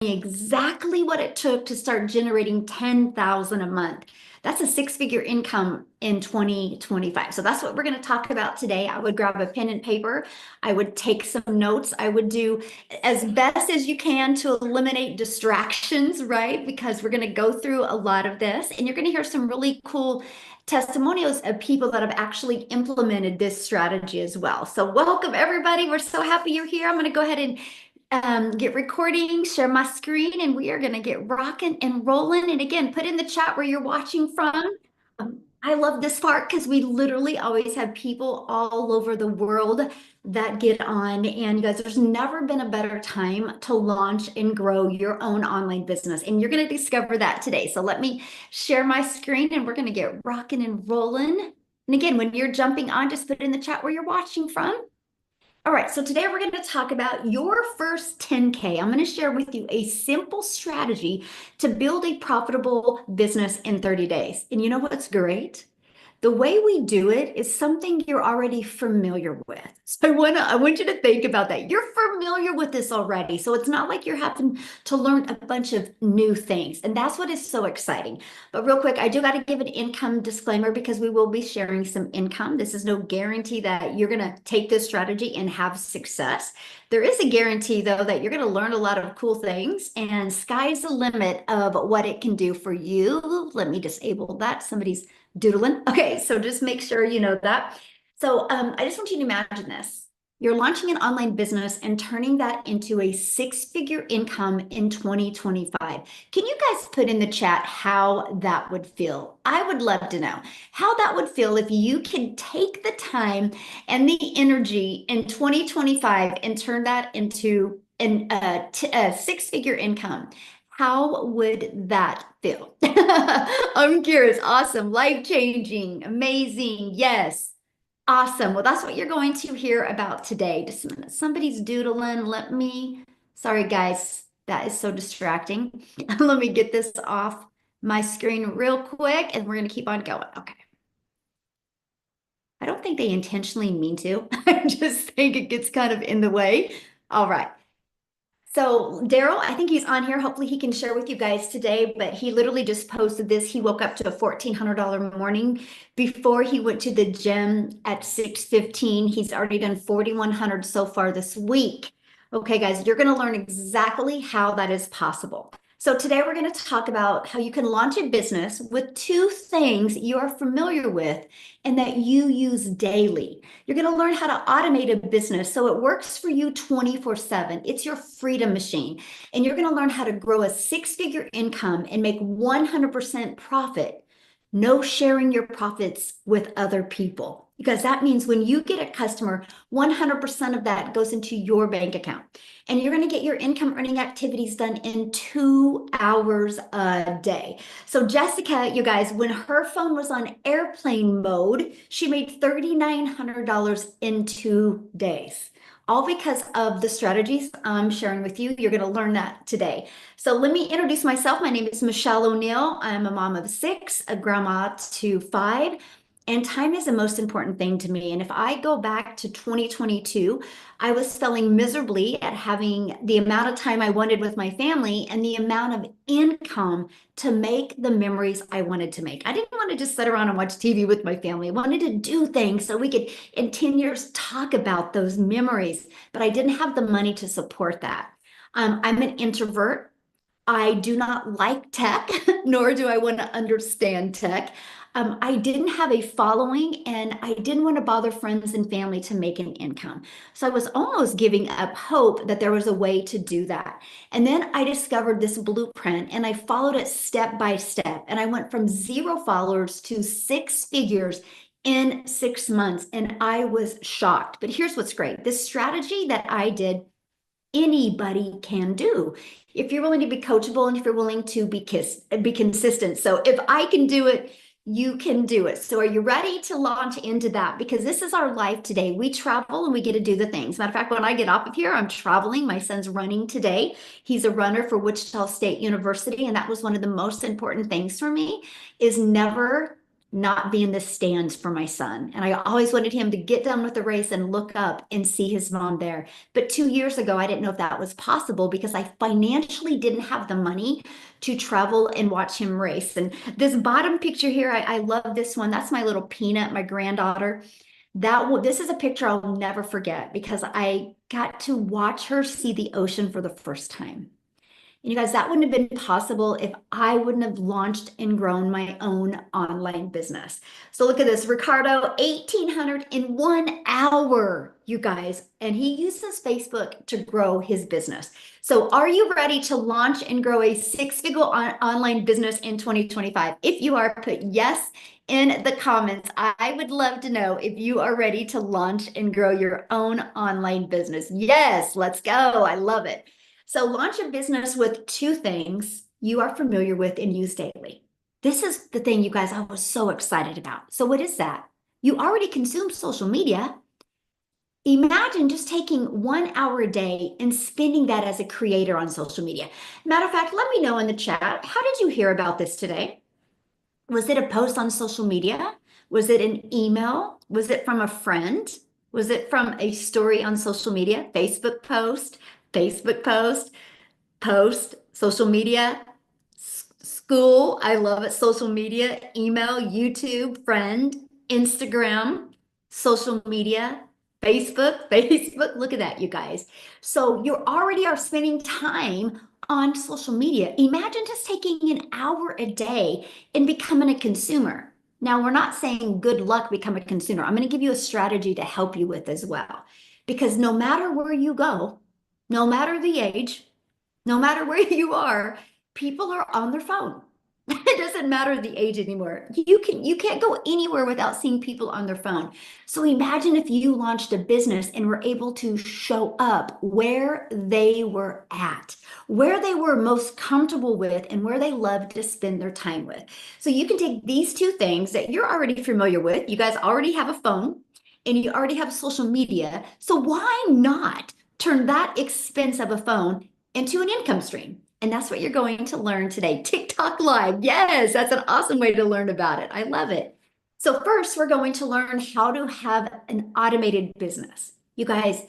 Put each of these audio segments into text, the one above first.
exactly what it took to start generating 10,000 a month. That's a six-figure income in 2025. So that's what we're going to talk about today. I would grab a pen and paper. I would take some notes. I would do as best as you can to eliminate distractions, right? Because we're going to go through a lot of this and you're going to hear some really cool testimonials of people that have actually implemented this strategy as well. So welcome everybody. We're so happy you're here. I'm going to go ahead and get recording, share my screen, and we are going to get rocking and rolling. And again, put in the chat where you're watching from. I love this part because we literally always have people all over the world that get on. And you guys, there's never been a better time to launch and grow your own online business. And you're going to discover that today. So let me share my screen and we're going to get rocking and rolling. And again, when you're jumping on, just put in the chat where you're watching from. All right, so today we're going to talk about your first 10K. I'm going to share with you a simple strategy to build a profitable business in 30 days. And you know what's great? The way we do it is something you're already familiar with. So I want you to think about that. You're familiar with this already. So it's not like you're having to learn a bunch of new things. And that's what is so exciting. But real quick, I do got to give an income disclaimer because we will be sharing some income. This is no guarantee that you're going to take this strategy and have success. There is a guarantee, though, that you're going to learn a lot of cool things and sky's the limit of what it can do for you. Let me disable that. Somebody's doodling. Okay, so just make sure you know that. So I just want you to imagine this. You're launching an online business and turning that into a six-figure income in 2025. Can you guys put in the chat how that would feel? I would love to know how that would feel if you could take the time and the energy in 2025 and turn that into a six-figure income. How would that feel? I'm curious. Awesome. Life-changing. Amazing. Yes. Awesome. Well, that's what you're going to hear about today. Just a minute. Somebody's doodling. Sorry, guys. That is so distracting. Let me get this off my screen real quick and we're going to keep on going. Okay. I don't think they intentionally mean to. I just think it gets kind of in the way. All right. So Daryl, I think he's on here. Hopefully he can share with you guys today, but he literally just posted this. He woke up to a $1,400 morning before he went to the gym at 6:15. He's already done 4,100 so far this week. Okay, guys, you're going to learn exactly how that is possible. So today we're going to talk about how you can launch a business with two things you're familiar with and that you use daily. You're going to learn how to automate a business so it works for you 24/7. It's your freedom machine. And you're going to learn how to grow a six-figure income and make 100% profit. No sharing your profits with other people. Because that means when you get a customer, 100% of that goes into your bank account. And you're going to get your income earning activities done in 2 hours a day. So Jessica, you guys, when her phone was on airplane mode, she made $3,900 in 2 days. All because of the strategies I'm sharing with you. You're going to learn that today. So let me introduce myself. My name is Michelle O'Neill. I'm a mom of six, a grandma to five. And time is the most important thing to me. And if I go back to 2022, I was failing miserably at having the amount of time I wanted with my family and the amount of income to make the memories I wanted to make. I didn't want to just sit around and watch TV with my family. I wanted to do things so we could, in 10 years, talk about those memories, but I didn't have the money to support that. I'm an introvert. I do not like tech, nor do I want to understand tech. I didn't have a following and I didn't want to bother friends and family to make an income. So I was almost giving up hope that there was a way to do that. And then I discovered this blueprint and I followed it step by step. And I went from 0 followers to six figures in 6 months. And I was shocked. But here's what's great. This strategy that I did, anybody can do if you're willing to be coachable and if you're willing to be consistent. So if I can do it, you can do it. So are you ready to launch into that? Because this is our life today. We travel and we get to do the things. Matter of fact, when I get off of here, I'm traveling. My son's running today. He's a runner for Wichita State University. And that was one of the most important things for me is never not be in the stands for my son. And I always wanted him to get done with the race and look up and see his mom there. But 2 years ago, I didn't know if that was possible because I financially didn't have the money to travel and watch him race. And this bottom picture here, I love this one. That's my little Peanut, my granddaughter. This is a picture I'll never forget because I got to watch her see the ocean for the first time. And you guys, that wouldn't have been possible if I wouldn't have launched and grown my own online business. So look at this, Ricardo, 1,800 in 1 hour, you guys, and he uses Facebook to grow his business. So are you ready to launch and grow a six-figure online business in 2025? If you are, put yes in the comments. I would love to know if you are ready to launch and grow your own online business. Yes, let's go. I love it. So launch a business with two things you are familiar with and use daily. This is the thing, you guys, I was so excited about. So what is that? You already consume social media. Imagine just taking 1 hour a day and spending that as a creator on social media. Matter of fact, let me know in the chat, how did you hear about this today? Was it a post on social media? Was it an email? Was it from a friend? Was it from a story on social media? Facebook post, social media, school, I love it, social media, email, YouTube, friend, Instagram, social media, Facebook, look at that, you guys. So you already are spending time on social media. Imagine just taking an hour a day and becoming a consumer. Now, we're not saying good luck become a consumer. I'm going to give you a strategy to help you with as well. Because no matter where you go, no matter the age, no matter where you are, people are on their phone. It doesn't matter the age anymore. You can't go anywhere without seeing people on their phone. So imagine if you launched a business and were able to show up where they were at, where they were most comfortable with, and where they loved to spend their time with. So you can take these two things that you're already familiar with. You guys already have a phone and you already have social media. So why not turn that expense of a phone into an income stream? And that's what you're going to learn today. TikTok Live. Yes, that's an awesome way to learn about it. I love it. So first, we're going to learn how to have an automated business. You guys,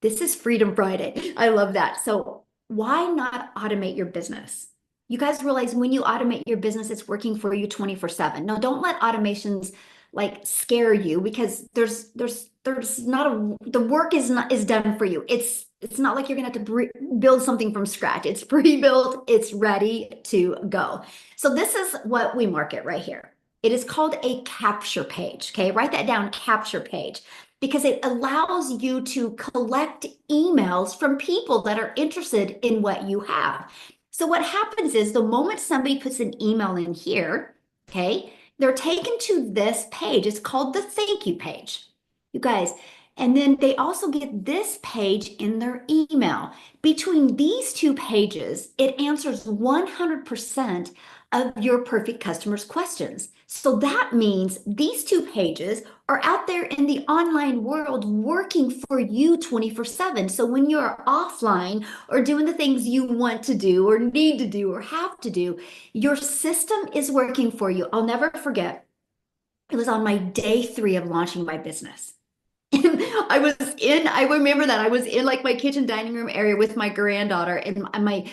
this is Freedom Friday. I love that. So why not automate your business? You guys realize when you automate your business, it's working for you 24/7. No, don't let automations like scare you because there's not the work is done for you. It's not like you're gonna have to build something from scratch. It's pre-built, it's ready to go. So this is what we market right here. It is called a capture page. Okay, write that down, capture page, because it allows you to collect emails from people that are interested in what you have. So what happens is the moment somebody puts an email in here, okay, they're taken to this page. It's called the thank you page, you guys. And then they also get this page in their email. Between these two pages, it answers 100% of your perfect customers' questions. So that means these two pages are out there in the online world working for you 24/7. So when you're offline or doing the things you want to do or need to do or have to do, your system is working for you. I'll never forget, it was on my day 3 of launching my business. And I remember that I was in like my kitchen dining room area with my granddaughter, and my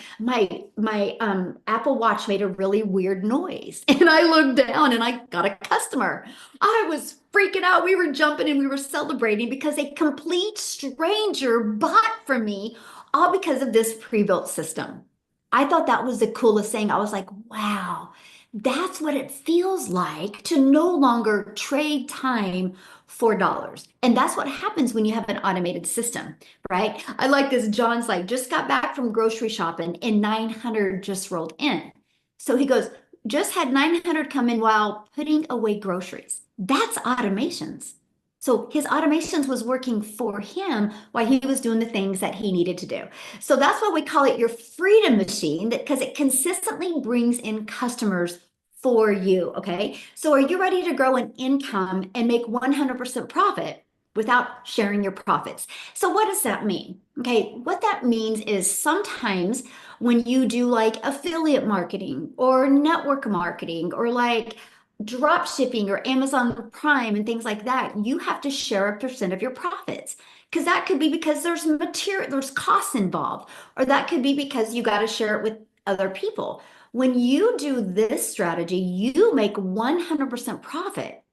Apple Watch made a really weird noise. And I looked down and I got a customer. I was freaking out. We were jumping and we were celebrating because a complete stranger bought from me, all because of this pre-built system. I thought that was the coolest thing. I was like, wow, that's what it feels like to no longer trade time for dollars. And that's what happens when you have an automated system, right? I like this. John's like, just got back from grocery shopping and 900 just rolled in. So he goes, just had 900 come in while putting away groceries. That's automations. So his automations was working for him while he was doing the things that he needed to do. So that's why we call it your freedom machine, because it consistently brings in customers for you, okay? So are you ready to grow an income and make 100% profit without sharing your profits? So what does that mean? Okay, what that means is sometimes when you do like affiliate marketing or network marketing or like drop shipping or Amazon Prime and things like that, you have to share a percent of your profits. Because that could be because there's costs involved, or that could be because you got to share it with other people. When you do this strategy, you make 100% profit.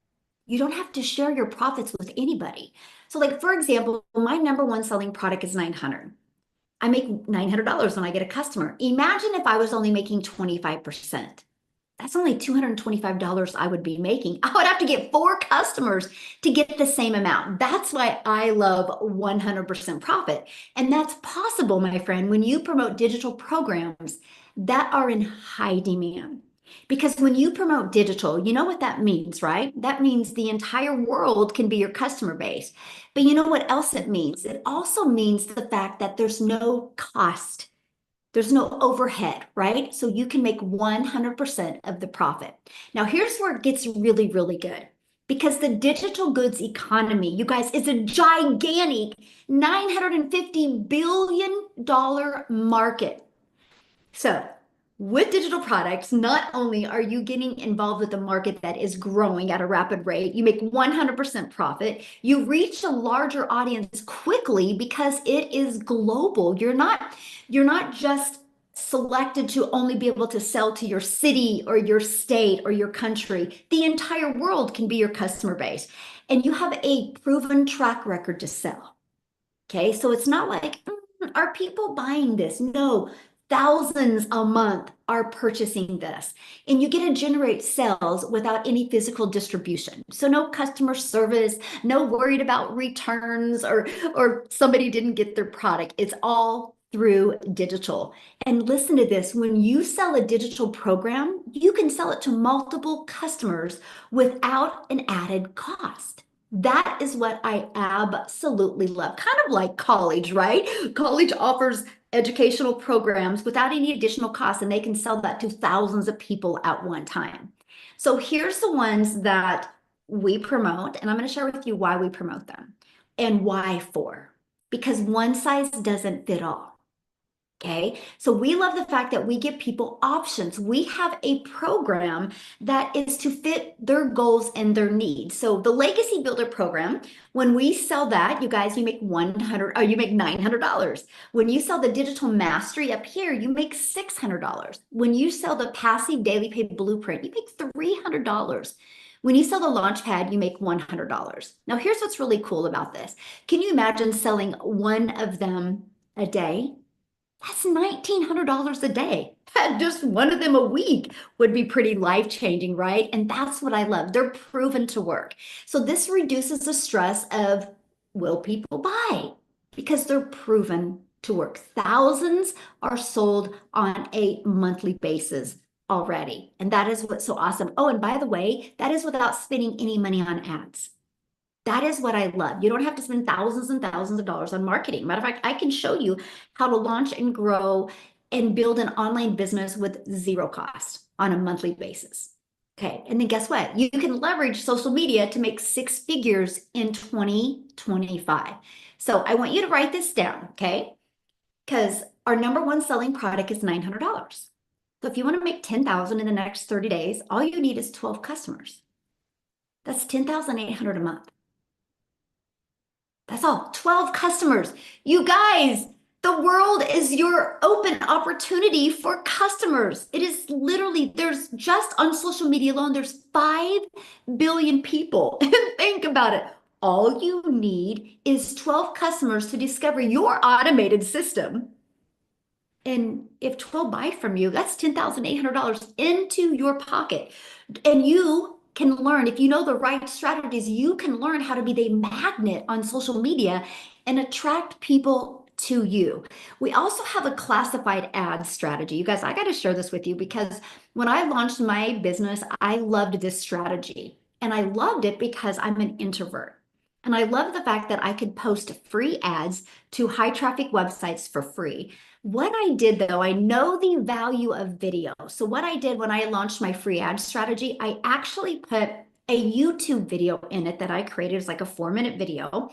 You don't have to share your profits with anybody. So, like for example, my number one selling product is 900. I make $900 when I get a customer. Imagine if I was only making 25%. That's only $225 I would be making. I would have to get four customers to get the same amount. That's why I love 100% profit. And that's possible, my friend, when you promote digital programs that are in high demand. Because when you promote digital, you know what that means, right? That means the entire world can be your customer base. But you know what else it means? It also means the fact that there's no cost, there's no overhead, right? So you can make 100% of the profit. Now, here's where it gets really, really good. Because the digital goods economy, you guys, is a gigantic $950 billion market. So, with digital products, not only are you getting involved with a market that is growing at a rapid rate, you make 100% profit, you reach a larger audience quickly because it is global. You're not just selected to only be able to sell to your city or your state or your country. The entire world can be your customer base, and you have a proven track record to sell. Okay, so it's not like, are people buying this? No, thousands a month are purchasing this. And you get to generate sales without any physical distribution. So no customer service, no worried about returns or somebody didn't get their product. It's all through digital. And listen to this, when you sell a digital program, you can sell it to multiple customers without an added cost. That is what I absolutely love. Kind of like college, right? College offers educational programs without any additional costs, and they can sell that to thousands of people at one time. So here's the ones that we promote, and I'm going to share with you why we promote them and why for. Because one size doesn't fit all. Okay, so we love the fact that we give people options. We have a program that is to fit their goals and their needs. So the Legacy Builder program, when we sell that, you guys, you make 100 or you make $900. When you sell the Digital Mastery up here, you make $600. When you sell the Passive Daily Pay Blueprint, you make $300. When you sell the Launchpad, you make $100. Now, here's what's really cool about this. Can you imagine selling one of them a day? That's $1,900 a day. Just one of them a week would be pretty life-changing, right? And that's what I love. They're proven to work. So this reduces the stress of, will people buy? Because they're proven to work. Thousands are sold on a monthly basis already. And that is what's so awesome. Oh, and by the way, that is without spending any money on ads. That is what I love. You don't have to spend thousands and thousands of dollars on marketing. Matter of fact, I can show you how to launch and grow and build an online business with zero cost on a monthly basis. Okay, and then guess what? You can leverage social media to make six figures in 2025. So I want you to write this down, okay? Because our number one selling product is $900. So if you want to make 10,000 in the next 30 days, all you need is 12 customers. That's 10,800 a month. That's all, 12 customers. You guys, the world is your open opportunity for customers. It is literally, there's just on social media alone, there's 5 billion people. And think about it. All you need is 12 customers to discover your automated system. And if 12 buy from you, that's $10,800 into your pocket. And you can learn, if you know the right strategies, you can learn how to be the magnet on social media and attract people to you. We also have a classified ad strategy. You guys, I got to share this with you because when I launched my business, I loved this strategy. And I loved it because I'm an introvert. And I love the fact that I could post free ads to high traffic websites for free. What I did though, I know the value of video. So what I did when I launched my free ad strategy, I actually put a YouTube video in it that I created. It's like a 4-minute video.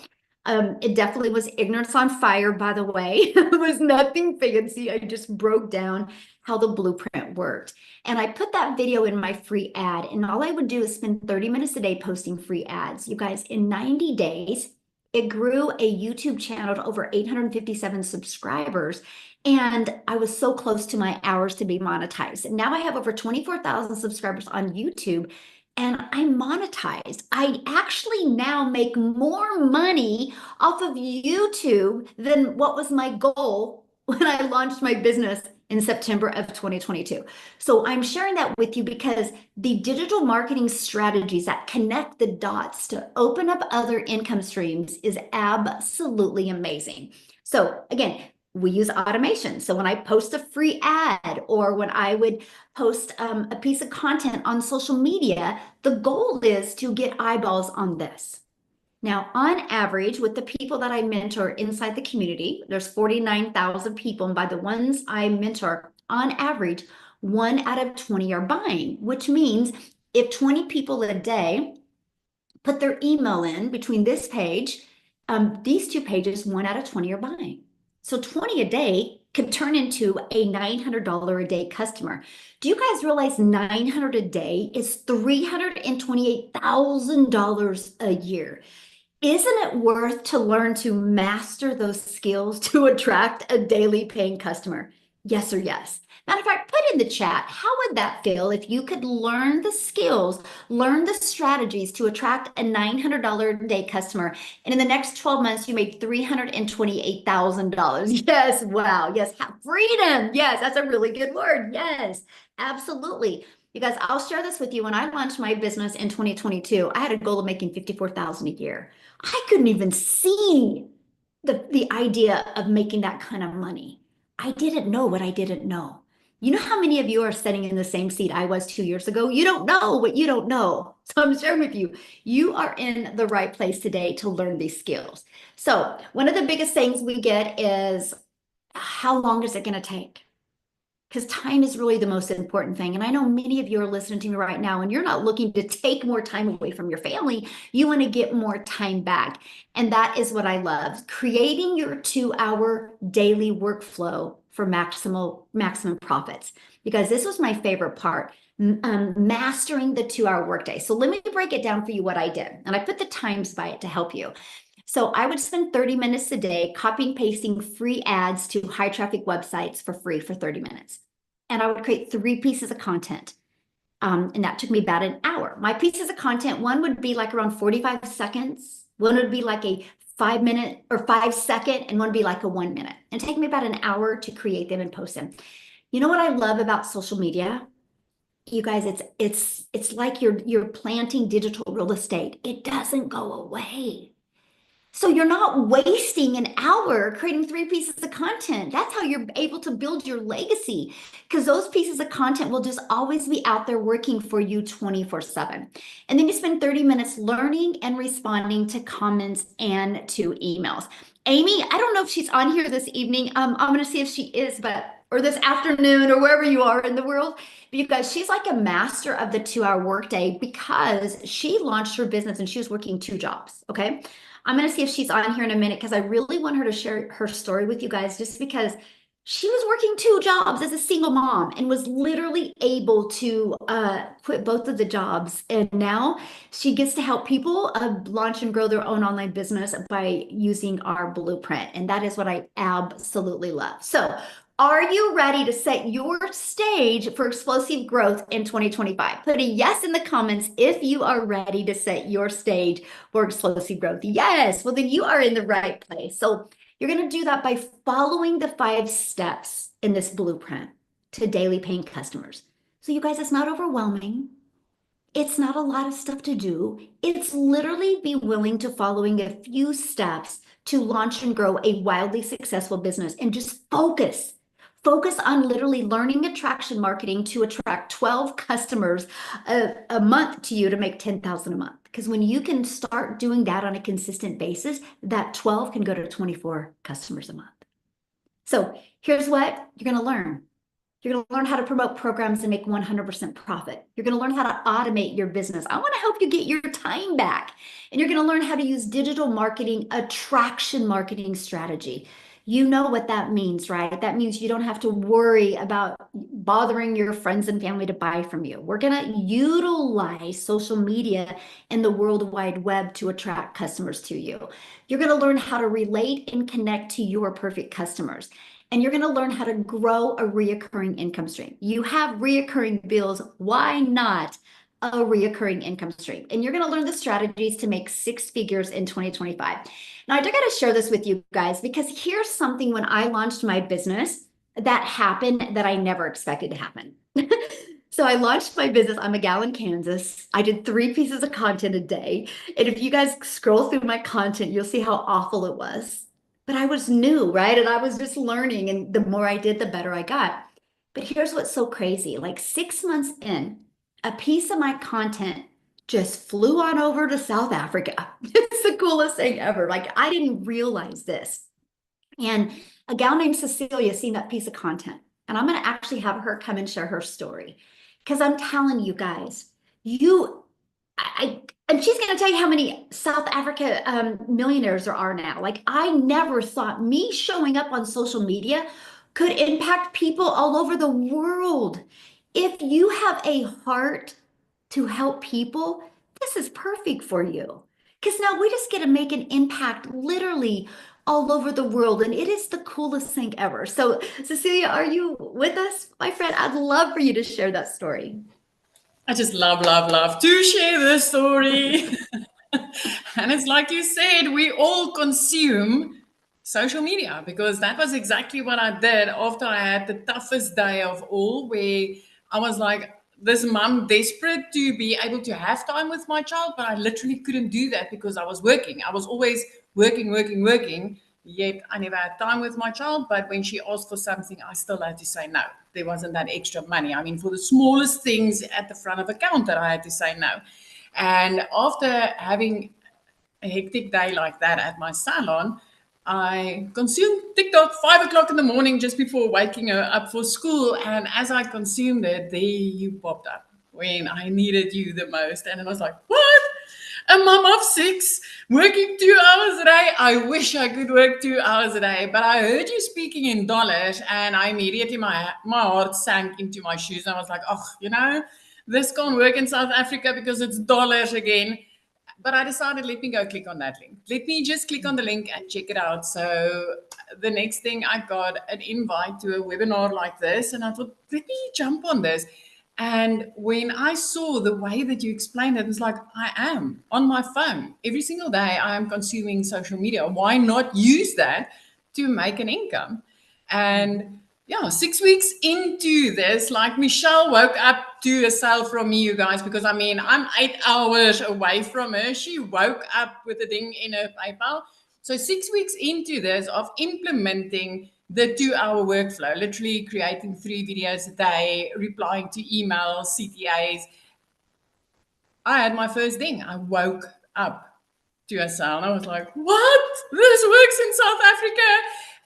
It definitely was ignorance on fire, by the way. It was nothing fancy. I just broke down how the blueprint worked. And I put that video in my free ad. And all I would do is spend 30 minutes a day posting free ads. You guys, in 90 days, it grew a YouTube channel to over 857 subscribers. And I was so close to my hours to be monetized. And now I have over 24,000 subscribers on YouTube and I monetized. I actually now make more money off of YouTube than what was my goal when I launched my business in September of 2022. So I'm sharing that with you because the digital marketing strategies that connect the dots to open up other income streams is absolutely amazing. So again, we use automation. So when I post a free ad or when I would post a piece of content on social media, the goal is to get eyeballs on this. Now, on average, with the people that I mentor inside the community, there's 49,000 people. And by the ones I mentor, on average, 1 out of 20 are buying, which means if 20 people a day put their email in between this page, these two pages, 1 out of 20 are buying. So 20 a day could turn into a $900 a day customer. Do you guys realize 900 a day is $328,000 a year? Isn't it worth to learn to master those skills to attract a daily paying customer? Yes or yes? Matter of fact, put in the chat, how would that feel if you could learn the skills, learn the strategies to attract a $900 a day customer, and in the next 12 months, you made $328,000? Yes, wow, yes, freedom. Yes, that's a really good word. Yes, absolutely. You guys, I'll share this with you. When I launched my business in 2022, I had a goal of making $54,000 a year. I couldn't even see the idea of making that kind of money. I didn't know what I didn't know. You know how many of you are sitting in the same seat I was 2 years ago? You don't know what you don't know. So I'm sharing with you, you are in the right place today to learn these skills. So one of the biggest things we get is, how long is it going to take? Because time is really the most important thing. And I know many of you are listening to me right now, and you're not looking to take more time away from your family. You want to get more time back. And that is what I love. Creating your 2-hour daily workflow for maximum profits. Because this was my favorite part, mastering the 2-hour workday. So let me break it down for you what I did. And I put the times by it to help you. So I would spend 30 minutes a day copying, pasting free ads to high traffic websites for free for 30 minutes. And I would create 3 pieces of content. And that took me about an hour. My pieces of content, one would be like around 45 seconds. One would be like a 5-minute or 5-second, and one would be like a 1 minute. And take me about an hour to create them and post them. You know what I love about social media? You guys, it's like you're planting digital real estate. It doesn't go away. So you're not wasting an hour creating 3 pieces of content. That's how you're able to build your legacy, because those pieces of content will just always be out there working for you 24/7. And then you spend 30 minutes learning and responding to comments and to emails. Amy, I don't know if she's on here this evening. I'm going to see if she is, or this afternoon, or wherever you are in the world. But you guys, she's like a master of the 2-hour workday because she launched her business and she was working 2 jobs. Okay. I'm going to see if she's on here in a minute because I really want her to share her story with you guys, just because she was working 2 jobs as a single mom and was literally able to quit both of the jobs. And now she gets to help people launch and grow their own online business by using our blueprint. And that is what I absolutely love. So are you ready to set your stage for explosive growth in 2025? Put a yes in the comments if you are ready to set your stage for explosive growth. Yes, well then you are in the right place. So you're going to do that by following the 5 steps in this blueprint to daily paying customers. So you guys, it's not overwhelming. It's not a lot of stuff to do. It's literally be willing to following a few steps to launch and grow a wildly successful business, and just focus. Focus on literally learning attraction marketing to attract 12 customers a month to you to make 10,000 a month. Because when you can start doing that on a consistent basis, that 12 can go to 24 customers a month. So here's what you're going to learn. You're going to learn how to promote programs and make 100% profit. You're going to learn how to automate your business. I want to help you get your time back. And you're going to learn how to use digital marketing, attraction marketing strategy. You know what that means, right? That means you don't have to worry about bothering your friends and family to buy from you. We're going to utilize social media and the World Wide Web to attract customers to you. You're going to learn how to relate and connect to your perfect customers. And you're going to learn how to grow a reoccurring income stream. You have reoccurring bills. Why not a reoccurring income stream? And you're going to learn the strategies to make 6 figures in 2025. Now, I do got to share this with you guys because here's something when I launched my business that happened that I never expected to happen. So I launched my business. I'm a gal in Kansas. I did 3 pieces of content a day. And if you guys scroll through my content, you'll see how awful it was. But I was new, right? And I was just learning. And the more I did, the better I got. But here's what's so crazy. Like 6 months in, a piece of my content just flew on over to South Africa. It's the coolest thing ever. Like I didn't realize this. And a gal named Cecilia seen that piece of content. And I'm going to actually have her come and share her story. Because I'm telling you guys, and she's going to tell you how many South Africa millionaires there are now. Like I never thought me showing up on social media could impact people all over the world. If you have a heart to help people, this is perfect for you. Because now we just get to make an impact literally all over the world. And it is the coolest thing ever. So Cecilia, are you with us, my friend? I'd love for you to share that story. I just love to share this story. And it's like you said, we all consume social media because that was exactly what I did after I had the toughest day of all, where I was like this mom desperate to be able to have time with my child, but I literally couldn't do that because I was working. I was always working, yet I never had time with my child. But when she asked for something, I still had to say no. There wasn't that extra money. I mean, for the smallest things at the front of a counter, I had to say no. And after having a hectic day like that at my salon, I consumed TikTok 5 o'clock in the morning just before waking her up for school. And as I consumed it, there you popped up when I needed you the most. And I was like, what? A mom of 6 working 2 hours a day. I wish I could work 2 hours a day, but I heard you speaking in dollars and I immediately, my heart sank into my shoes. And I was like, oh, this can't work in South Africa because it's dollars again. But I decided, let me go click on that link. Let me just click on the link and check it out. So the next thing, I got an invite to a webinar like this. And I thought, let me jump on this. And when I saw the way that you explained it, it's like, I am on my phone. Every single day I am consuming social media. Why not use that to make an income? And yeah, 6 weeks into this, like Michelle woke up to a sale from me, you guys, because I mean, I'm 8 hours away from her. She woke up with a ding in her PayPal. So 6 weeks into this of implementing the 2-hour workflow, literally creating 3 videos a day, replying to emails, CTAs, I had my first ding. I woke up to a sale and I was like, what? This works in South Africa?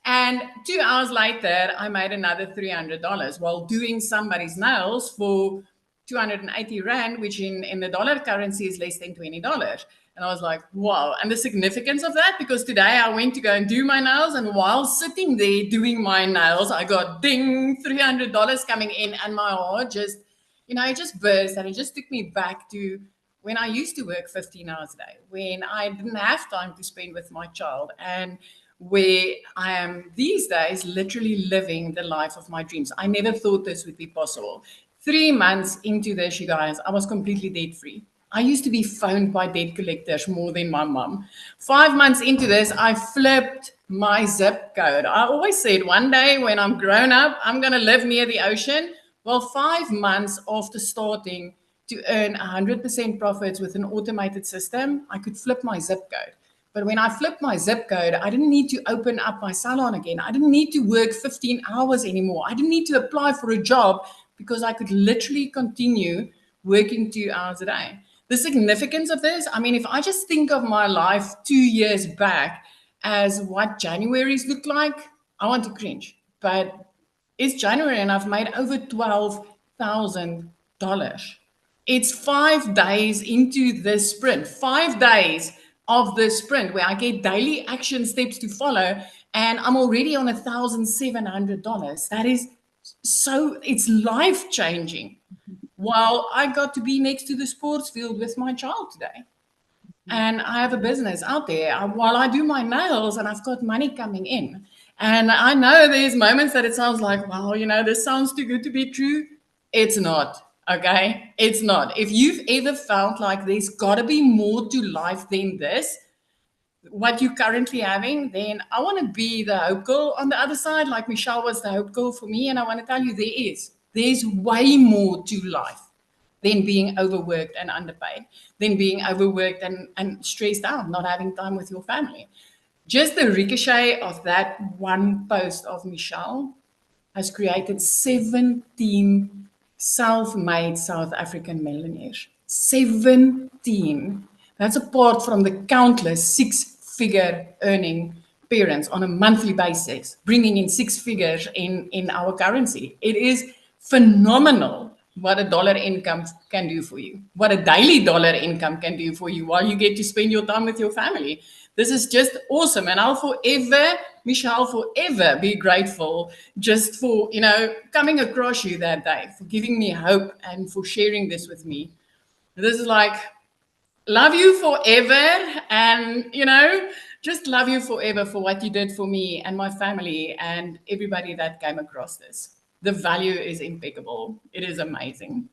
And 2 hours later, I made another $300 while doing somebody's nails for 280 Rand, which in the dollar currency is less than $20. And I was like, wow. And the significance of that, because today I went to go and do my nails. And while sitting there doing my nails, I got ding, $300 coming in. And my heart just, it just burst. And it just took me back to when I used to work 15 hours a day, when I didn't have time to spend with my child, and where I am these days literally living the life of my dreams. I never thought this would be possible. 3 months into this, you guys, I was completely debt free. I used to be phoned by debt collectors more than my mom. 5 months into this, I flipped my zip code. I always said one day when I'm grown up, I'm going to live near the ocean. Well, 5 months after starting to earn 100% profits with an automated system, I could flip my zip code. But when I flipped my zip code, I didn't need to open up my salon again. I didn't need to work 15 hours anymore. I didn't need to apply for a job because I could literally continue working 2 hours a day. The significance of this, I mean, if I just think of my life 2 years back as what Januaries look like, I want to cringe. But It's January and I've made over $12,000. It's 5 days into this sprint, 5 days of this sprint where I get daily action steps to follow, and I'm already on $1,700. That is so, it's life changing. While I got to be next to the sports field with my child today. And I have a business out there while I do my nails and I've got money coming in. And I know there's moments that it sounds like, wow, this sounds too good to be true. It's not, okay? It's not. If you've ever felt like there's got to be more to life than this, what you're currently having, then I want to be the hope girl on the other side, like Michelle was the hope girl for me. And I want to tell you, there's way more to life than being overworked and underpaid, than being overworked and stressed out, not having time with your family. Just the ricochet of that one post of Michelle has created 17 self-made South African millionaires. 17. That's apart from the countless six-figure earning parents on a monthly basis, bringing in six figures in our currency. It is phenomenal what a dollar income can do for you, what a daily dollar income can do for you while you get to spend your time with your family. This is just awesome. And I'll forever, Michelle, forever be grateful just for, coming across you that day, for giving me hope and for sharing this with me. This is like, love you forever. And, just love you forever for what you did for me and my family and everybody that came across this. The value is impeccable. It is amazing.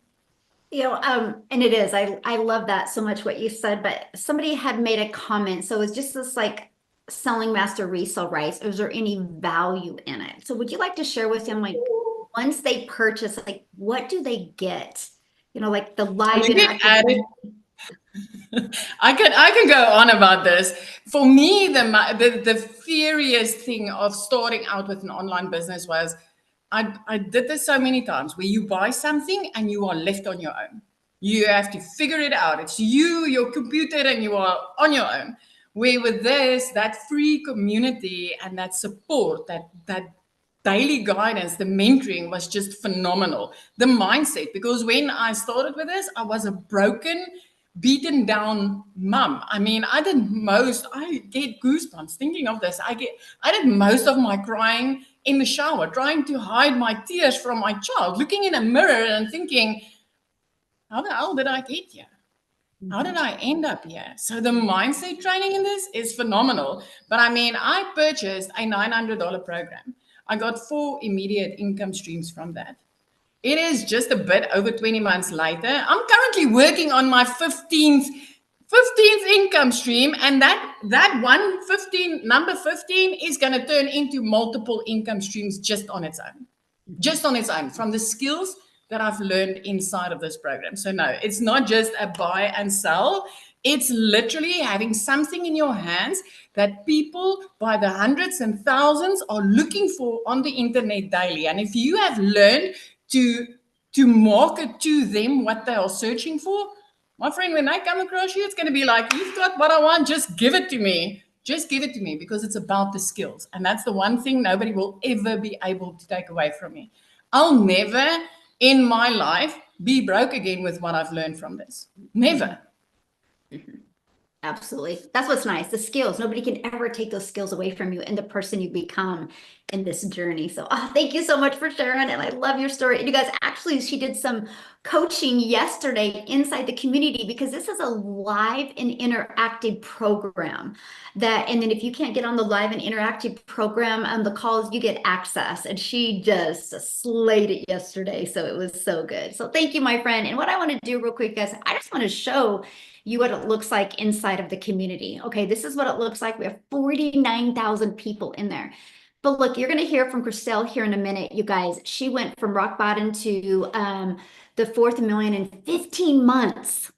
And it is. I love that so much what you said, but somebody had made a comment. So it's just this like selling master resale rights. Is there any value in it? So would you like to share with them, like, once they purchase, like, what do they get? Like the live interactive. I can go on about this. For me, the furious thing of starting out with an online business was I did this so many times where you buy something and you are left on your own. You have to figure it out. It's you, your computer, and you are on your own. Where with this, that free community and that support, that daily guidance, the mentoring was just phenomenal. The mindset, because when I started with this, I was a broken, beaten down mom. I mean, I get goosebumps thinking of this. I did most of my crying in the shower, trying to hide my tears from my child, looking in a mirror and thinking, how the hell did I get here? How did I end up here? So the mindset training in this is phenomenal. But I mean, I purchased a $900 program. I got 4 immediate income streams from that. It is just a bit over 20 months later. I'm currently working on my 15th income stream, and that number 15 is going to turn into multiple income streams just on its own, from the skills that I've learned inside of this program. So no, it's not just a buy and sell. It's literally having something in your hands that people by the hundreds and thousands are looking for on the internet daily. And if you have learned to market to them what they are searching for, my friend, when they come across you, it's going to be like, you've got what I want, just give it to me. Just give it to me, because it's about the skills. And that's the one thing nobody will ever be able to take away from me. I'll never in my life be broke again with what I've learned from this. Never. Absolutely. That's what's nice. The skills. Nobody can ever take those skills away from you and the person you become in this journey. So thank you so much for sharing. And I love your story. And you guys, actually, she did some coaching yesterday inside the community, because this is a live and interactive program and then if you can't get on the live and interactive program, the calls, you get access. And she just slayed it yesterday. So it was so good. So thank you, my friend. And what I want to do real quick, guys, I just want to show you what it looks like inside of the community. Okay, this is what it looks like. We have 49,000 people in there. But look, you're going to hear from Christelle here in a minute, you guys. She went from rock bottom to the 4th million in 15 months.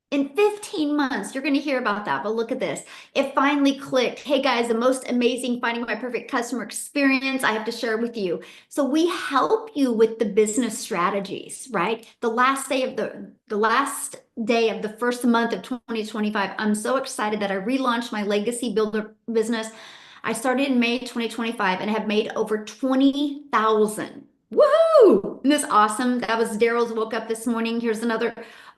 In 15 months, you're going to hear about that. But look at this. It finally clicked. Hey guys, the most amazing Finding My Perfect Customer experience I have to share with you. So we help you with the business strategies, right? The last day of the first month of 2025, I'm so excited that I relaunched my Legacy Builder business. I started in May 2025 and have made over 20,000. Woohoo! Isn't this awesome? That was Daryl's woke up this morning. Here's another,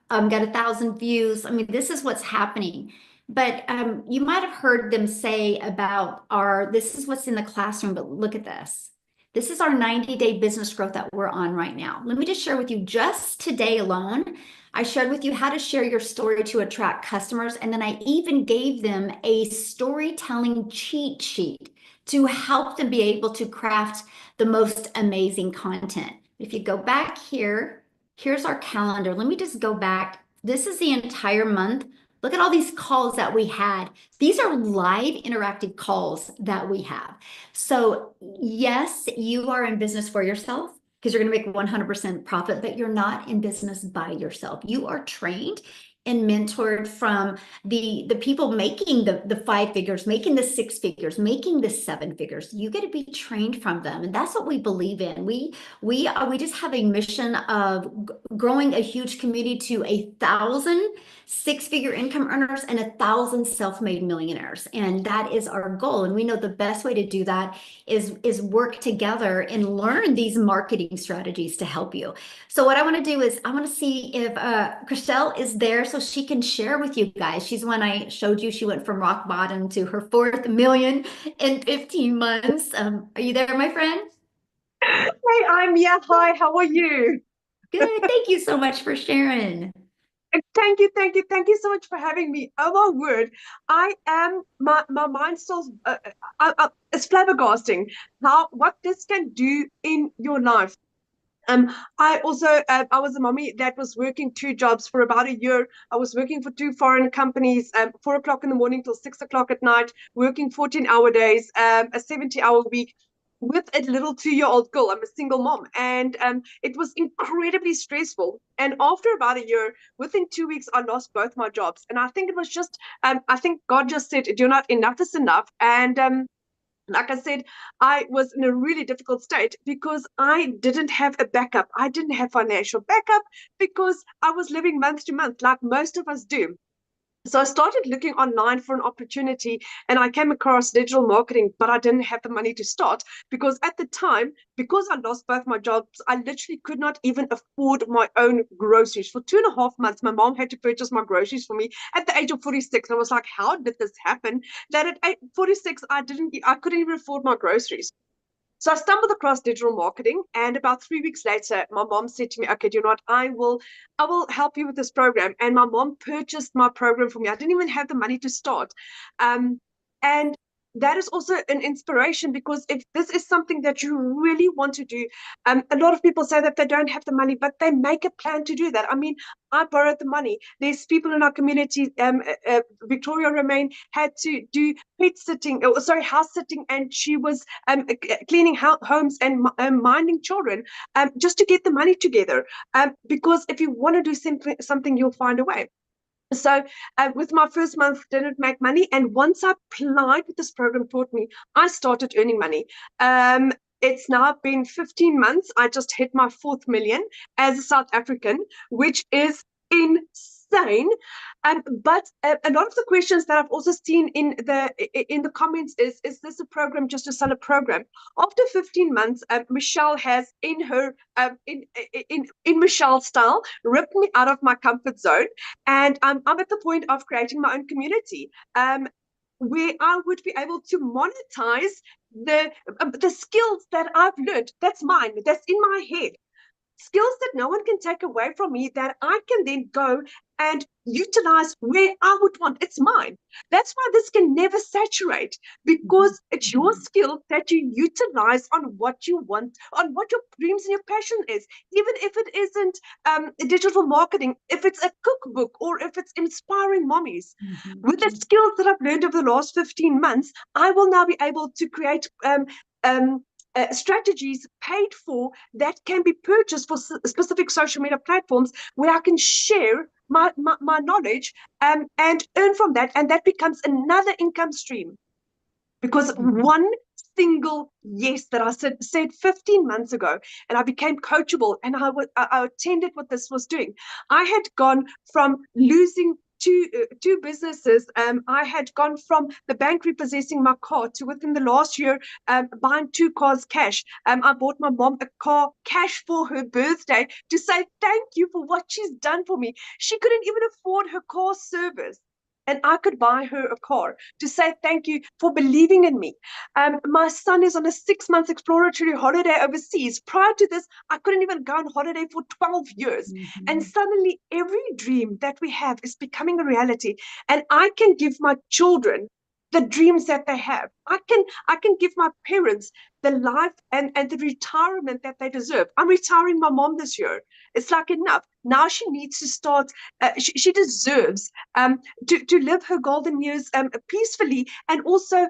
got 1,000 views. I mean, this is what's happening. But you might have heard them say about this is what's in the classroom, but look at this. This is our 90-day business growth that we're on right now. Let me just share with you, just today alone, I shared with you how to share your story to attract customers. And then I even gave them a storytelling cheat sheet to help them be able to craft the most amazing content. If you go back here, here's our calendar. Let me just go back. This is the entire month. Look at all these calls that we had. These are live interactive calls that we have. So yes, you are in business for yourself because you're going to make 100% profit, but you're not in business by yourself. You are trained and mentored from the people making the 5 figures, making the 6 figures, making the 7 figures. You get to be trained from them, and that's what we believe in. We just have a mission of growing a huge community to 1,000 6-figure income earners and 1,000 self-made millionaires, and that is our goal. And we know the best way to do that is work together and learn these marketing strategies to help you. So what I want to do is I want to see if Chriselle is there so she can share with you guys. She's one I showed you. She went from rock bottom to her 4th million in 15 months. Are you there, my friend? Hey, I'm yeah. Hi, how are you? Good. Thank you so much for sharing. Thank you so much for having me. Oh my word, I am my mind still is flabbergasting how what this can do in your life. I also I was a mommy that was working 2 jobs for about a year. I was working for 2 foreign companies, 4 o'clock in the morning till 6 o'clock at night, working 14-hour days, a 70-hour week with a little 2-year-old girl. I'm a single mom, and it was incredibly stressful. And after about a year, within 2 weeks, I lost both my jobs. And I think it was just, I think God just said, "You're not enough is enough." And like I said, I was in a really difficult state because I didn't have a backup. I didn't have financial backup because I was living month to month, like most of us do. So I started looking online for an opportunity, and I came across digital marketing, but I didn't have the money to start because at the time, because I lost both my jobs, I literally could not even afford my own groceries. For 2.5 months, my mom had to purchase my groceries for me at the age of 46. I was like, how did this happen? That at 46, I couldn't even afford my groceries. So I stumbled across digital marketing, and about 3 weeks later, my mom said to me, "Okay, do you know what? I will help you with this program." And my mom purchased my program for me. I didn't even have the money to start, and that is also an inspiration because if this is something that you really want to do, a lot of people say that they don't have the money, but they make a plan to do that. I mean, I borrowed the money. There's people in our community. Victoria Romaine had to do pet sitting, house sitting, and she was cleaning homes and minding children just to get the money together. Because if you want to do something, you'll find a way. So with my first month, didn't make money. And once I applied what this program taught me, I started earning money. It's now been 15 months. I just hit my 4th million as a South African, which is insane. But a lot of the questions that I've also seen in the comments is this a program just to sell a program? After 15 months, Michelle has in her in Michelle's style ripped me out of my comfort zone, and I'm at the point of creating my own community. Where I would be able to monetize the skills that I've learned. That's mine. That's in my head. Skills that no one can take away from me that I can then go and utilize where I would want. It's mine. That's why this can never saturate, because it's your skill that you utilize on what you want, on what your dreams and your passion is. Even if it isn't digital marketing, if it's a cookbook or if it's inspiring mommies. With the skills that I've learned over the last 15 months, I will now be able to create strategies paid for that can be purchased for specific social media platforms where I can share my knowledge and earn from that. And that becomes another income stream. Because one single yes that I said 15 months ago, and I became coachable, and I attended what this was doing. I had gone from losing two businesses. I had gone from the bank repossessing my car to within the last year buying 2 cars cash. I bought my mom a car cash for her birthday to say thank you for what she's done for me. She couldn't even afford her car service, and I could buy her a car to say thank you for believing in me. My son is on a 6-month exploratory holiday overseas. Prior to this, I couldn't even go on holiday for 12 years. Mm-hmm. And suddenly every dream that we have is becoming a reality. And I can give my children the dreams that they have. I can give my parents the life and the retirement that they deserve. I'm retiring my mom this year. It's like enough. Now she needs to start, she deserves to live her golden years peacefully, and also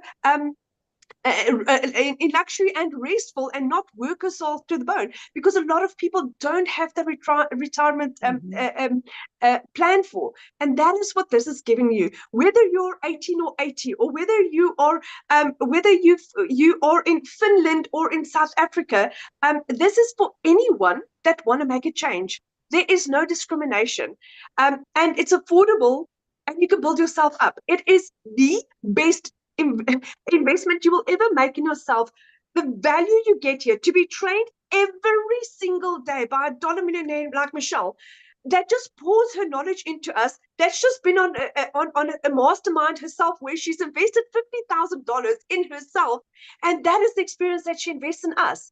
in luxury and restful, and not work herself to the bone, because a lot of people don't have the retirement plan for. And that is what this is giving you, whether you're 18 or 80, or whether you are you are in Finland or in South Africa. This is for anyone that want to make a change. There is no discrimination, and it's affordable, and you can build yourself up. It is the best investment you will ever make in yourself. The value you get here, to be trained every single day by a dollar millionaire like Michelle, that just pours her knowledge into us, that's just been on a mastermind herself, where she's invested $50,000 in herself, and that is the experience that she invests in us.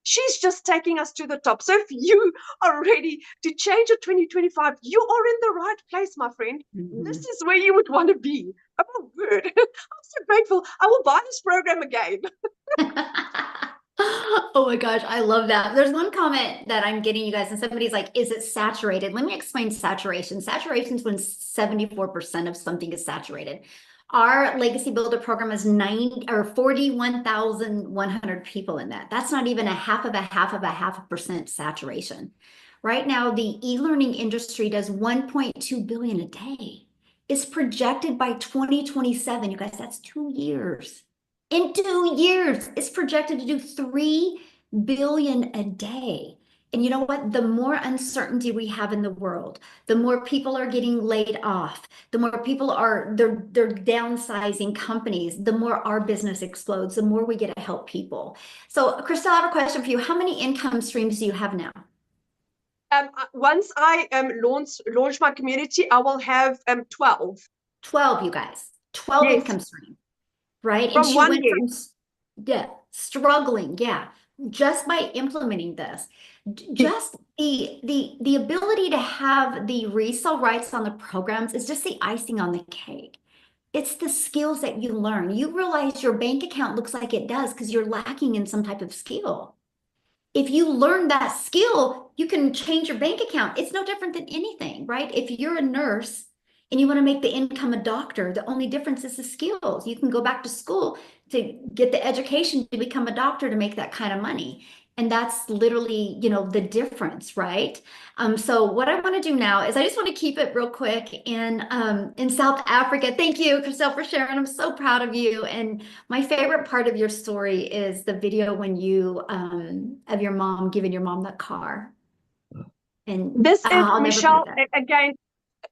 She's just taking us to the top. So if you are ready to change your 2025, you are in the right place, my friend. Mm-hmm. This is where you would want to be. Oh, good. I'm so grateful. I will buy this program again. Oh my gosh, I love that. There's one comment that I'm getting, you guys, and somebody's like, is it saturated? Let me explain saturation. Saturation is when 74% of something is saturated. Our Legacy Builder program is 41,100 people in that. That's not even a half of a percent saturation. Right now, the e-learning industry does 1.2 billion a day. It's projected by 2027. You guys, that's 2 years. In 2 years, it's projected to do 3 billion a day. And you know what? The more uncertainty we have in the world, the more people are getting laid off, the more people they're downsizing companies, the more our business explodes, the more we get to help people. So, Crystal, I have a question for you. How many income streams do you have now? Once I launch my community, I will have 12. 12, you guys. 12 Yes. income streams, right? From and she one went year. from struggling, just by implementing this. Just the ability to have the resale rights on the programs is just the icing on the cake. It's the skills that you learn. You realize your bank account looks like it does because you're lacking in some type of skill. If you learn that skill, you can change your bank account. It's no different than anything, right? If you're a nurse and you want to make the income a doctor, the only difference is the skills. You can go back to school to get the education to become a doctor to make that kind of money. And that's literally, the difference, right? So what I want to do now is I just want to keep it real quick in South Africa. Thank you, Crystal, for sharing. I'm so proud of you. And my favorite part of your story is the video when you of your mom giving your mom that car. And this is, I'll Michelle, never forget that. again,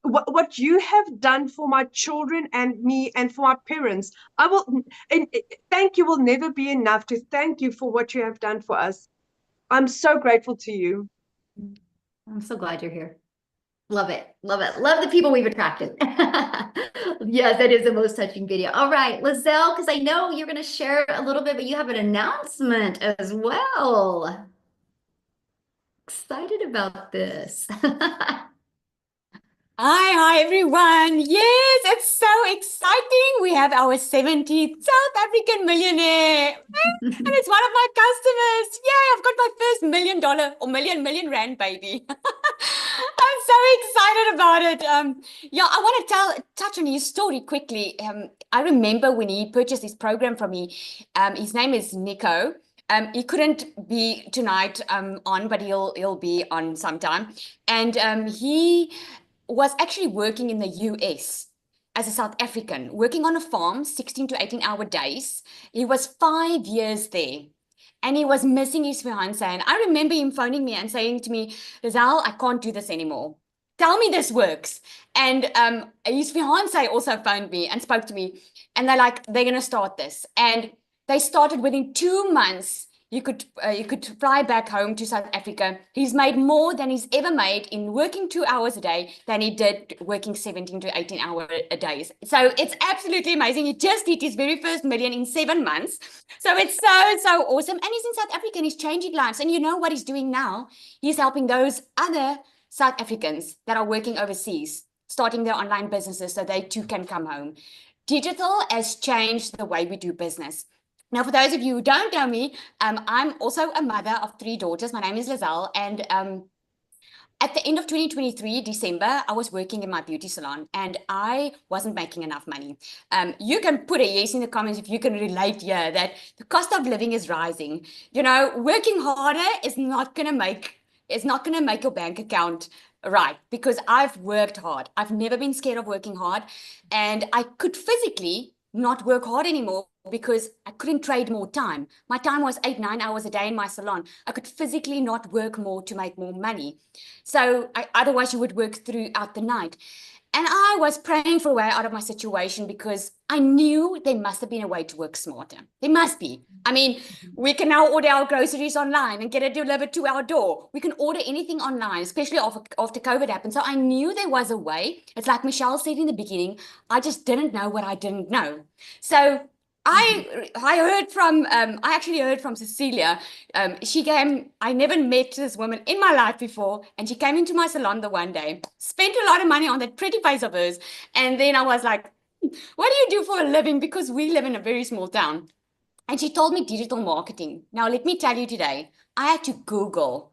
what you have done for my children and me and for my parents, and thank you will never be enough to thank you for what you have done for us. I'm so grateful to you. I'm so glad you're here. Love it. Love it. Love the people we've attracted. Yes, that is the most touching video. All right, Lizelle, because I know you're going to share a little bit, but you have an announcement as well. Excited about this. Hi everyone. Yes, it's so exciting. We have our 70th South African millionaire. And it's one of my customers. Yay, I've got my first $1 million or million rand baby. I'm so excited about it. I want to touch on his story quickly. I remember when he purchased this program from me. His name is Nico. He couldn't be tonight on, but he'll be on sometime. And he was actually working in the US as a South African, working on a farm, 16 to 18-hour days. He was 5 years there, and he was missing his fiancée. And I remember him phoning me and saying to me, Lizelle, I can't do this anymore. tell me this works. And his fiance also phoned me and spoke to me, and they're like, they're going to start this. And they started within 2 months. You could fly back home to South Africa. He's made more than he's ever made in working 2 hours a day than he did working 17 to 18 hour a days. So it's absolutely amazing. He just hit his very first million in 7 months. So it's so awesome. And he's in South Africa and he's changing lives. And you know what he's doing now? He's helping those other South Africans that are working overseas, starting their online businesses so they too can come home. Digital has changed the way we do business. Now, for those of you who don't know me, I'm also a mother of 3 daughters. My name is Lizelle, and at the end of 2023, December, I was working in my beauty salon and I wasn't making enough money. You can put a yes in the comments if you can relate here that the cost of living is rising. You know, working harder is not going to make your bank account right, because I've worked hard. I've never been scared of working hard, and I could physically not work hard anymore because I couldn't trade more time. My time was 8-9 hours a day in my salon. I could physically not work more to make more money. So otherwise you would work throughout the night. And I was praying for a way out of my situation because I knew there must have been a way to work smarter. There must be. I mean, we can now order our groceries online and get it delivered to our door. We can order anything online, especially after COVID happened. So I knew there was a way. It's like Michelle said in the beginning, I just didn't know what I didn't know. So I actually heard from Cecilia. I never met this woman in my life before, and she came into my salon the one day, spent a lot of money on that pretty face of hers, and then I was like, what do you do for a living? Because we live in a very small town. And she told me digital marketing. Now, let me tell you today, I had to Google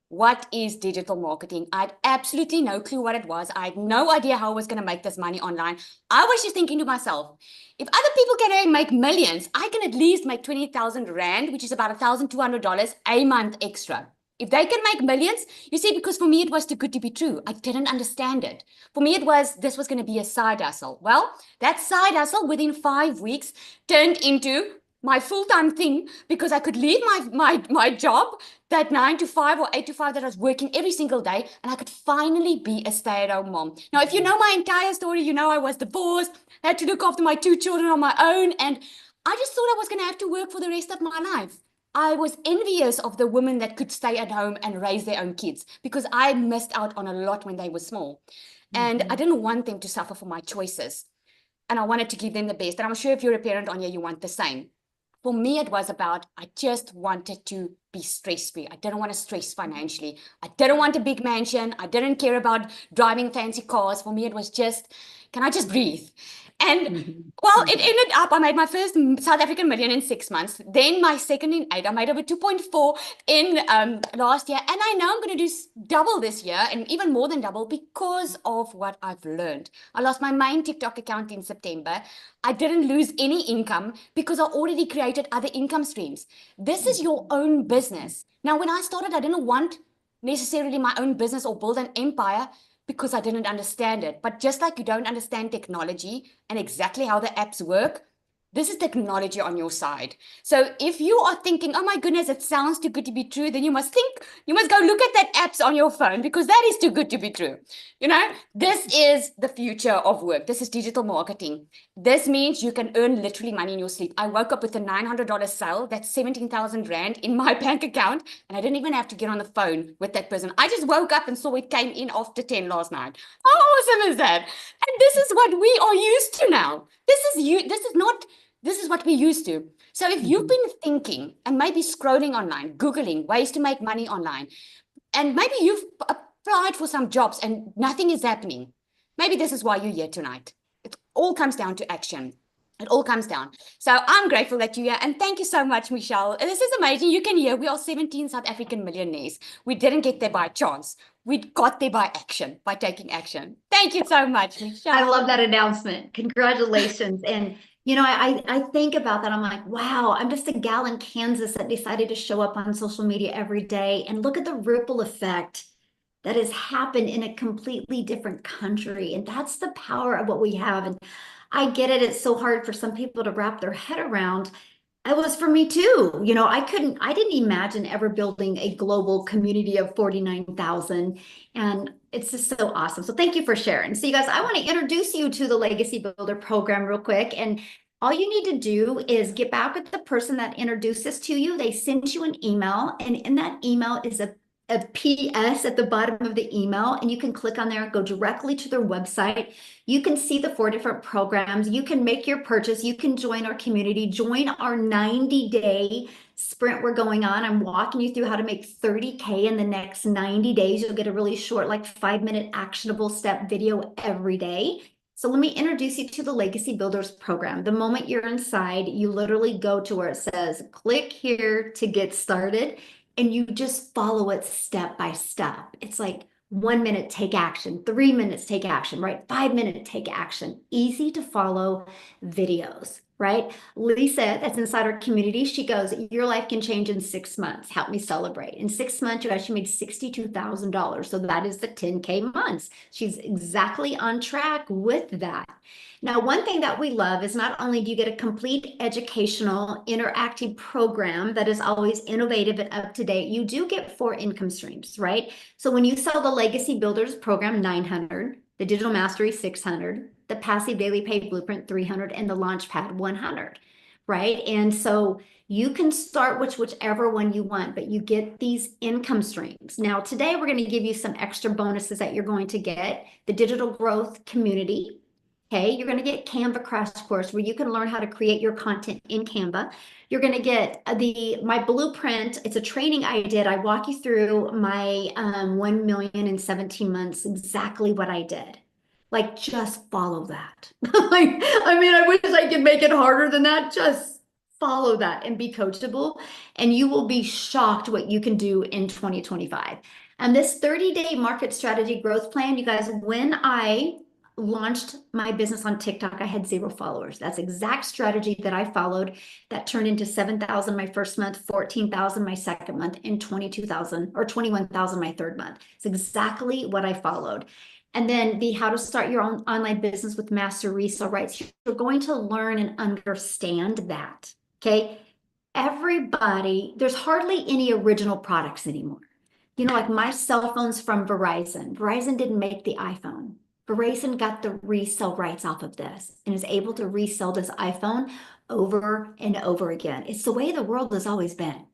what is digital marketing. I had absolutely no clue what it was. I had no idea how I was going to make this money online. I was just thinking to myself, if other people can make millions, I can at least make 20,000 Rand, which is about $1,200 a month extra. If they can make millions, you see, because for me, it was too good to be true. I didn't understand it. For me, this was going to be a side hustle. Well, that side hustle within 5 weeks turned into my full-time thing, because I could leave my job, that 9 to 5 or 8 to 5 that I was working every single day, and I could finally be a stay-at-home mom. Now, if you know my entire story, you know I was divorced, I had to look after my 2 children on my own, and I just thought I was going to have to work for the rest of my life. I was envious of the women that could stay at home and raise their own kids, because I missed out on a lot when they were small. And I didn't want them to suffer for my choices. And I wanted to give them the best. And I'm sure if you're a parent on here, you want the same. For me, it was about, I just wanted to be stress-free. I didn't want to stress financially. I didn't want a big mansion. I didn't care about driving fancy cars. For me, it was just, can I just breathe? And well, it ended up, I made my first South African million in 6 months. Then my second in 8. I made over 2.4 in last year. And I know I'm going to do double this year, and even more than double, because of what I've learned. I lost my main TikTok account in September. I didn't lose any income because I already created other income streams. This is your own business. Now, when I started, I didn't want necessarily my own business or build an empire, because I didn't understand it. But just like you don't understand technology and exactly how the apps work, this is technology on your side. So if you are thinking, oh my goodness, it sounds too good to be true, then you must go look at that apps on your phone, because that is too good to be true. You know, this is the future of work. This is digital marketing. This means you can earn literally money in your sleep. I woke up with a $900 sale. That's 17,000 Rand in my bank account. And I didn't even have to get on the phone with that person. I just woke up and saw it came in after 10 last night. How awesome is that? And this is what we are used to now. This is what we're used to. So if you've been thinking and maybe scrolling online, Googling ways to make money online, and maybe you've applied for some jobs and nothing is happening, maybe this is why you're here tonight. It all comes down to action. It all comes down. So I'm grateful that you're here. And thank you so much, Michelle. This is amazing. You can hear we are 17 South African millionaires. We didn't get there by chance. We got there by action, by taking action. Thank you so much, Michelle. I love that announcement. Congratulations. And you know, I think about that. I'm like, wow, I'm just a gal in Kansas that decided to show up on social media every day, and look at the ripple effect that has happened in a completely different country. And that's the power of what we have. And I get it. It's so hard for some people to wrap their head around. It was for me too. I didn't imagine ever building a global community of 49,000. And it's just so awesome. So thank you for sharing. So you guys, I want to introduce you to the Legacy Builder program real quick. And all you need to do is get back with the person that introduced this to you. They sent you an email, and in that email is a PS at the bottom of the email, and you can click on there and go directly to their website. You can see the 4 different programs. You can make your purchase. You can join our community, join our 90-day sprint we're going on. I'm walking you through how to make 30K in the next 90 days. You'll get a really short, like 5-minute actionable step video every day. So let me introduce you to the Legacy Builders program. The moment you're inside, you literally go to where it says, click here to get started, and you just follow it step by step. It's like 1 minute, take action, 3 minutes, take action, right? 5 minute, take action. Easy to follow videos, right? Lisa, that's inside our community, she goes, your life can change in 6 months. Help me celebrate. In 6 months, you actually made $62,000. So that is the 10K months. She's exactly on track with that. Now, one thing that we love is not only do you get a complete educational interactive program that is always innovative and up to date, you do get 4 income streams, right? So when you sell the Legacy Builders program, 900, the Digital Mastery, 600, the Passive Daily Pay Blueprint, 300, and the Launchpad, 100, right? And so you can start whichever one you want, but you get these income streams. Now, today we're going to give you some extra bonuses that you're going to get. The Digital Growth Community. Okay, you're going to get Canva Crash Course where you can learn how to create your content in Canva. You're going to get my blueprint. It's a training I did. I walk you through my 1 million in 17 months, exactly what I did. Like, just follow that. I wish I could make it harder than that. Just follow that and be coachable, and you will be shocked what you can do in 2025. And this 30-day market strategy growth plan, you guys, when I launched my business on TikTok, I had 0 followers. That's exact strategy that I followed that turned into 7,000 my first month, 14,000 my second month, and 22,000 or 21,000 my third month. It's exactly what I followed. And then the how to start your own online business with master resale rights. You're going to learn and understand that, okay? Everybody, there's hardly any original products anymore. Like my cell phone's from Verizon. Verizon didn't make the iPhone. Verizon got the resale rights off of this and is able to resell this iPhone over and over again. It's the way the world has always been,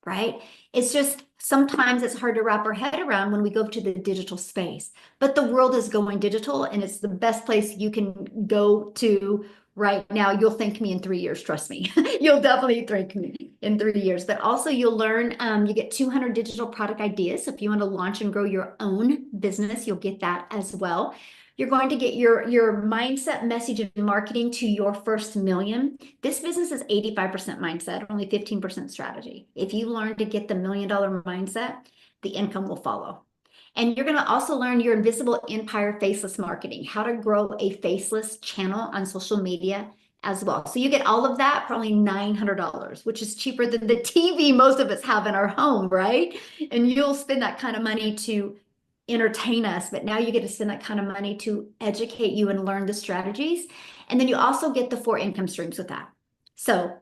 right? It's just sometimes it's hard to wrap our head around when we go to the digital space, but the world is going digital, and it's the best place you can go to right now. You'll thank me in 3 years, trust me. You'll definitely thank me in 3 years, but also you'll learn, you get 200 digital product ideas. So if you want to launch and grow your own business, you'll get that as well. You're going to get your mindset, message, and marketing to your first million. This business is 85% mindset, only 15% strategy. If you learn to get the $1 million mindset, the income will follow. And you're going to also learn your invisible empire faceless marketing, how to grow a faceless channel on social media as well. So you get all of that for only $900, which is cheaper than the TV most of us have in our home, right? And you'll spend that kind of money to entertain us, but now you get to spend that kind of money to educate you and learn the strategies. And then you also get the 4 income streams with that. So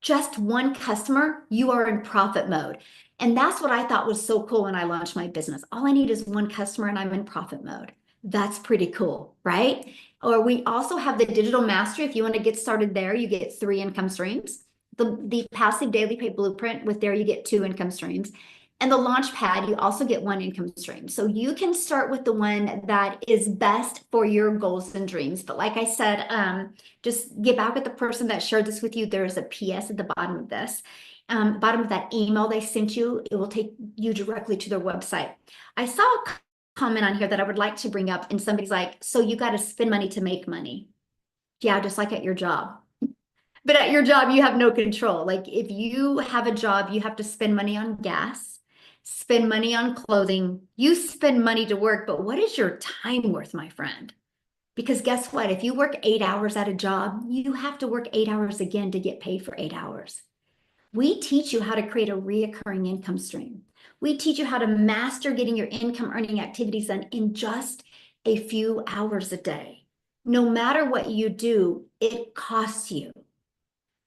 just one customer, you are in profit mode. And that's what I thought was so cool when I launched my business. All I need is one customer and I'm in profit mode. That's pretty cool, right? Or we also have the Digital Mastery. If you want to get started there, you get 3 income streams. The Passive Daily Pay Blueprint, with there you get 2 income streams. And the Launchpad, you also get 1 income stream. So you can start with the one that is best for your goals and dreams. But like I said, just get back with the person that shared this with you. There is a PS at the bottom of this. Bottom of that email they sent you, it will take you directly to their website. I saw a comment on here that I would like to bring up, and somebody's like, so you got to spend money to make money. Yeah, just like at your job. But at your job, you have no control. Like if you have a job, you have to spend money on gas, spend money on clothing, you spend money to work, but what is your time worth, my friend? Because guess what? If you work 8 hours at a job, you have to work 8 hours again to get paid for 8 hours. We teach you how to create a reoccurring income stream. We teach you how to master getting your income earning activities done in just a few hours a day. No matter what you do, it costs you.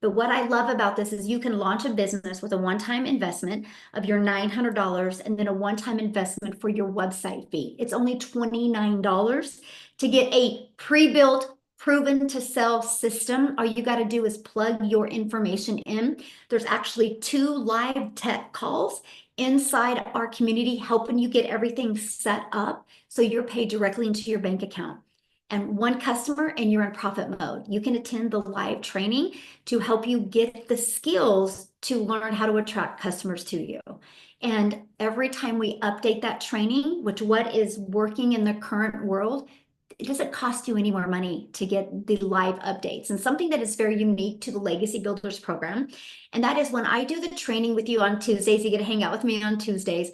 But what I love about this is you can launch a business with a one-time investment of your $900 and then a one-time investment for your website fee. It's only $29 to get a pre-built, proven to sell system. All you got to do is plug your information in. There's actually 2 live tech calls inside our community helping you get everything set up so you're paid directly into your bank account. And 1 customer and you're in profit mode. You can attend the live training to help you get the skills to learn how to attract customers to you. And every time we update that training, which what is working in the current world, it doesn't cost you any more money to get the live updates. And something that is very unique to the Legacy Builders program, and that is when I do the training with you on Tuesdays, you get to hang out with me on Tuesdays.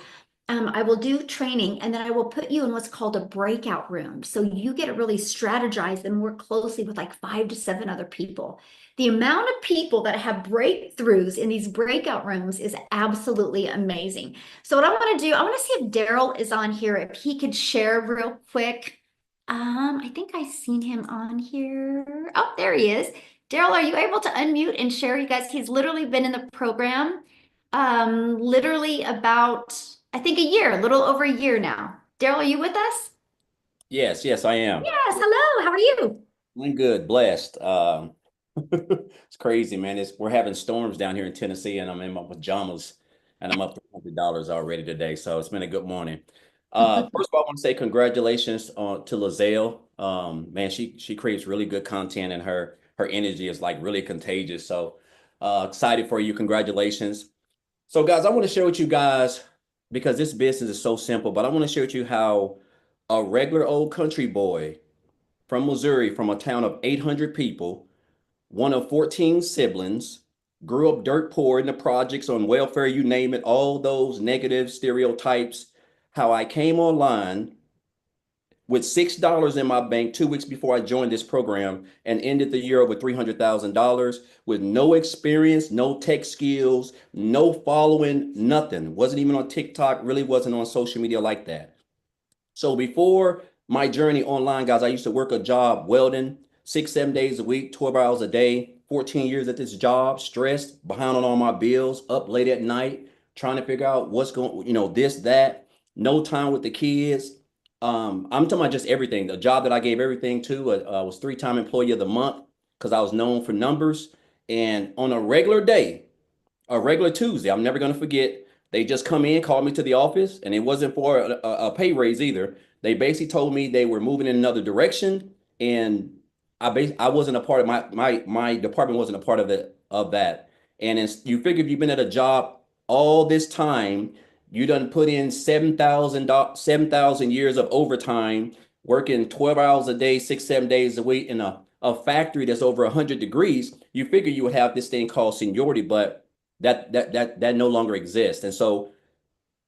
I will do training and then I will put you in what's called a breakout room. So you get to really strategize and work closely with like 5 to 7 other people. The amount of people that have breakthroughs in these breakout rooms is absolutely amazing. So what I want to do, I want to see if Daryl is on here, if he could share real quick. I think I seen him on here. Oh, there he is. Daryl, are you able to unmute and share, you guys? He's literally been in the program literally about, I think, a year, a little over a year now. Daryl, are you with us? Yes, I am. Yes, hello, how are you? Doing good, blessed. It's crazy, man. We're having storms down here in Tennessee, and I'm in my pajamas, and I'm up to $100 already today. So it's been a good morning. First of all, I want to say congratulations to Lizelle. Man, she creates really good content, and her energy is like really contagious. So excited for you. Congratulations. So guys, I want to share with you guys, because this business is so simple, but I want to share with you how a regular old country boy from Missouri, from a town of 800 people, one of 14 siblings, grew up dirt poor in the projects, on welfare, you name it, all those negative stereotypes, how I came online with $6 in my bank 2 weeks before I joined this program and ended the year over $300,000 with no experience, no tech skills, no following, nothing. Wasn't even on TikTok, really wasn't on social media like that. So before my journey online, guys, I used to work a job welding 6, 7 days a week, 12 hours a day, 14 years at this job, stressed, behind on all my bills, up late at night, trying to figure out what's going, this, that, no time with the kids. I'm talking about just everything. The job that I gave everything to was 3-time employee of the month because I was known for numbers. And on a regular day, a regular Tuesday, I'm never going to forget, they just come in, called me to the office, and it wasn't for a pay raise either. They basically told me they were moving in another direction, and I wasn't a part of my department wasn't a part of that. And you figure if you've been at a job all this time, you done put in 7,000 years of overtime, working 12 hours a day, 6, 7 days a week in a factory that's over 100 degrees. You figure you would have this thing called seniority, but that no longer exists. And so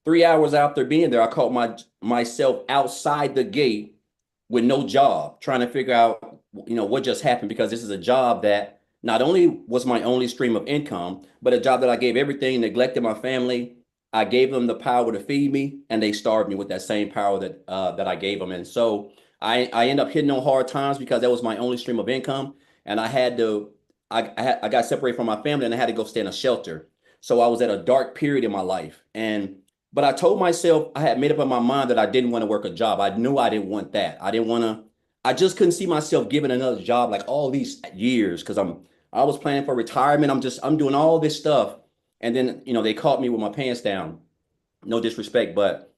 3 hours after being there, I caught myself outside the gate with no job, trying to figure out, what just happened, because this is a job that not only was my only stream of income, but a job that I gave everything, neglected my family. I gave them the power to feed me, and they starved me with that same power that I gave them. And so I end up hitting on hard times because that was my only stream of income, and I got separated from my family, and I had to go stay in a shelter. So I was at a dark period in my life, but I told myself, I had made up in my mind that I didn't want to work a job. I knew I didn't want that. I just couldn't see myself giving another job like all these years, because I was planning for retirement. I'm doing all this stuff. And then, they caught me with my pants down. No disrespect, but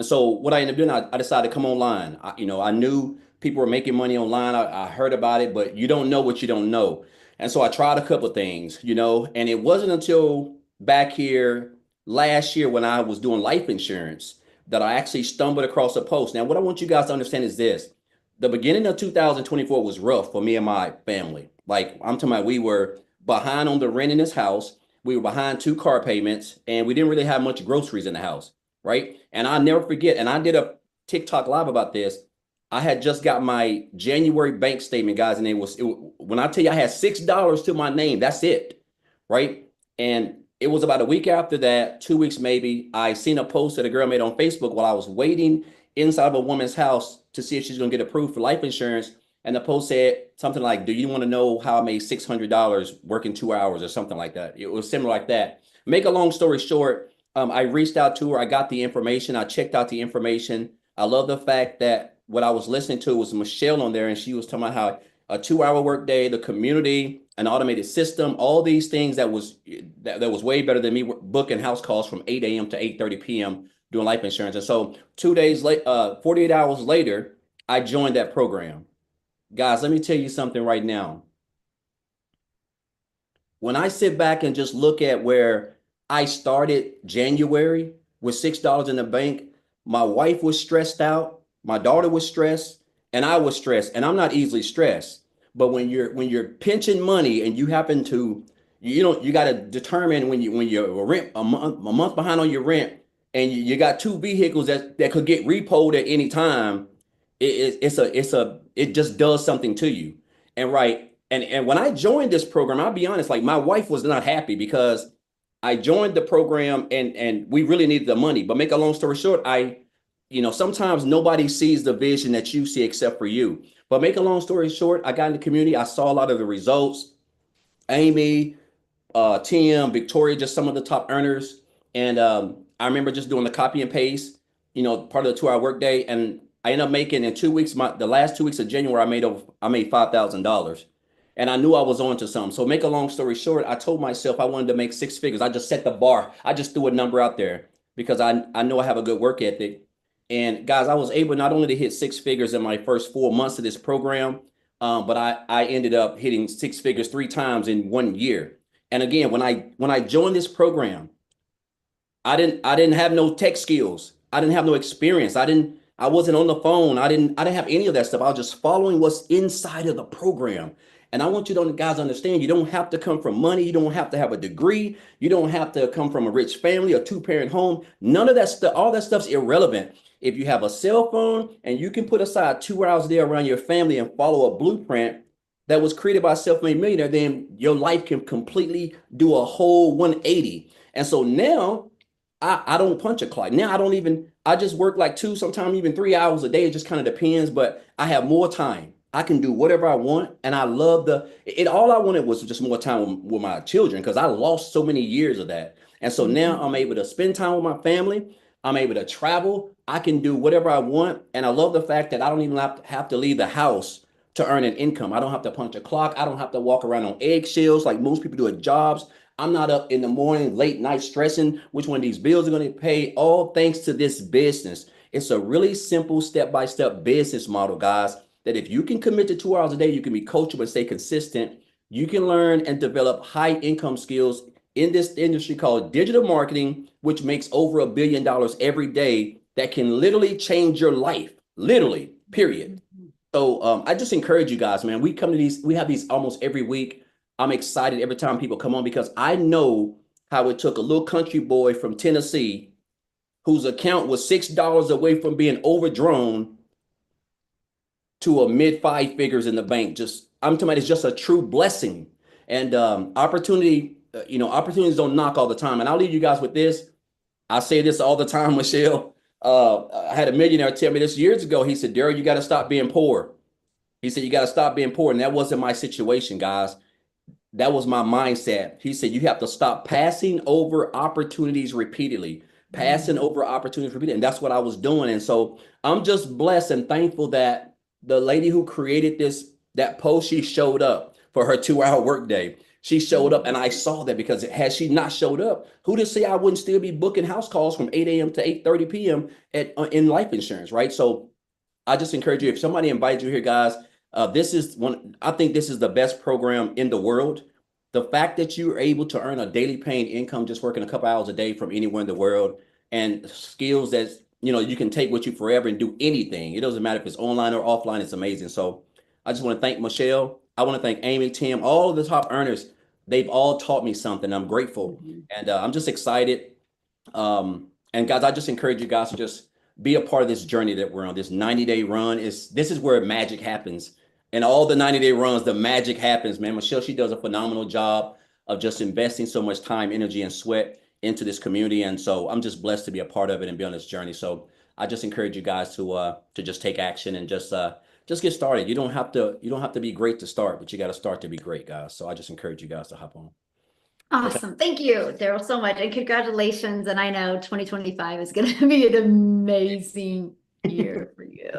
so what I ended up doing, I decided to come online. I knew people were making money online. I heard about it, but you don't know what you don't know. And so I tried a couple of things, and it wasn't until back here last year when I was doing life insurance that I actually stumbled across a post. Now, what I want you guys to understand is this. The beginning of 2024 was rough for me and my family. Like, I'm talking about, we were behind on the rent in this house. We were behind 2 car payments, and we didn't really have much groceries in the house, right? And I'll never forget, and I did a TikTok live about this. I had just got my January bank statement, guys, and when I tell you I had $6 to my name, that's it, right? And it was about a week after that, 2 weeks maybe, I seen a post that a girl made on Facebook while I was waiting inside of a woman's house to see if she's going to get approved for life insurance. And the post said something like, do you want to know how I made $600 working 2 hours or something like that? It was similar like that. Make a long story short, I reached out to her. I got the information. I checked out the information. I love the fact that what I was listening to was Michelle on there, and she was talking about how a 2 hour workday, the community, an automated system, all these things that was way better than me booking house calls from 8 a.m. to 8:30 p.m. doing life insurance. And so 2 days late, 48 hours later, I joined that program. Guys, let me tell you something right now. When I sit back and just look at where I started January with $6 in the bank, my wife was stressed out, my daughter was stressed, and I was stressed. And I'm not easily stressed. But when you're pinching money and you happen to, you got to determine when you're rent a month behind on your rent, and you got two vehicles that could get repoed at any time, it just does something to you. And right. And when I joined this program, I'll be honest, like my wife was not happy because I joined the program and we really needed the money. But make a long story short, sometimes nobody sees the vision that you see except for you. But make a long story short, I got in the community. I saw a lot of the results. Amy, Tim, Victoria, just some of the top earners. And I remember just doing the copy and paste, part of the 2 hour workday. And I ended up making in 2 weeks, the last 2 weeks of January, I made $5,000. And I knew I was on to something. So make a long story short, I told myself I wanted to make six figures. I just set the bar. I just threw a number out there because I know I have a good work ethic. And guys, I was able not only to hit six figures in my first 4 months of this program, but I ended up hitting six figures 3 times in 1 year. And again, when I joined this program, I didn't have no tech skills. I didn't have no experience. I wasn't on the phone. I didn't have any of that stuff. I was just following what's inside of the program. And I want you to guys understand, you don't have to come from money. You don't have to have a degree. You don't have to come from a rich family, a 2-parent home. None of that stuff, all that stuff's irrelevant. If you have a cell phone and you can put aside 2 hours a day around your family and follow a blueprint that was created by a self-made millionaire, then your life can completely do a whole 180. And so now I don't punch a clock. Now I just work like 2, sometimes even 3 hours a day. It just kind of depends, but I have more time. I can do whatever I want. And I love all I wanted was just more time with my children because I lost so many years of that. And so now I'm able to spend time with my family. I'm able to travel. I can do whatever I want. And I love the fact that I don't even have to leave the house to earn an income. I don't have to punch a clock. I don't have to walk around on eggshells like most people do at jobs. I'm not up in the morning, late night stressing which one of these bills are going to pay, all thanks to this business. It's a really simple step-by-step business model, guys, that if you can commit to 2 hours a day, you can be coachable and stay consistent. You can learn and develop high income skills in this industry called digital marketing, which makes over $1 billion every day that can literally change your life, literally, period. So I just encourage you guys, man, we have these almost every week. I'm excited every time people come on because I know how it took a little country boy from Tennessee whose account was $6 away from being overdrawn to a mid 5 figures in the bank. I'm talking about, it's just a true blessing. And opportunities don't knock all the time. And I'll leave you guys with this. I say this all the time, Michelle. I had a millionaire tell me this years ago. He said, Daryl, you got to stop being poor. He said, you got to stop being poor. And that wasn't my situation, guys. That was my mindset. He said, you have to stop passing over opportunities repeatedly, passing over opportunities repeatedly. And that's what I was doing. And so I'm just blessed and thankful that the lady who created that post, she showed up for her 2 hour workday. She showed up, and I saw that because had she not showed up, who to say I wouldn't still be booking house calls from 8 a.m. to 8:30 p.m. in life insurance, right? So I just encourage you, if somebody invites you here, guys, I think this is the best program in the world. The fact that you're able to earn a daily paying income just working a couple hours a day from anywhere in the world, and skills that you can take with you forever and do anything. It doesn't matter if it's online or offline. It's amazing. So I just want to thank Michelle. I want to thank Amy, Tim, all of the top earners. They've all taught me something. I'm grateful. And I'm just excited. And guys, I just encourage you guys to just be a part of this journey that we're on. This 90-day run this is where magic happens. And all the 90-day runs, the magic happens, man. Michelle, she does a phenomenal job of just investing so much time, energy, and sweat into this community. And so I'm just blessed to be a part of it and be on this journey. So I just encourage you guys to just take action and just just get started. You don't have to be great to start, but you got to start to be great, guys. So I just encourage you guys to hop on. Okay. Awesome. Thank you, Daryl, so much. And congratulations. And I know 2025 is going to be an amazing year for you.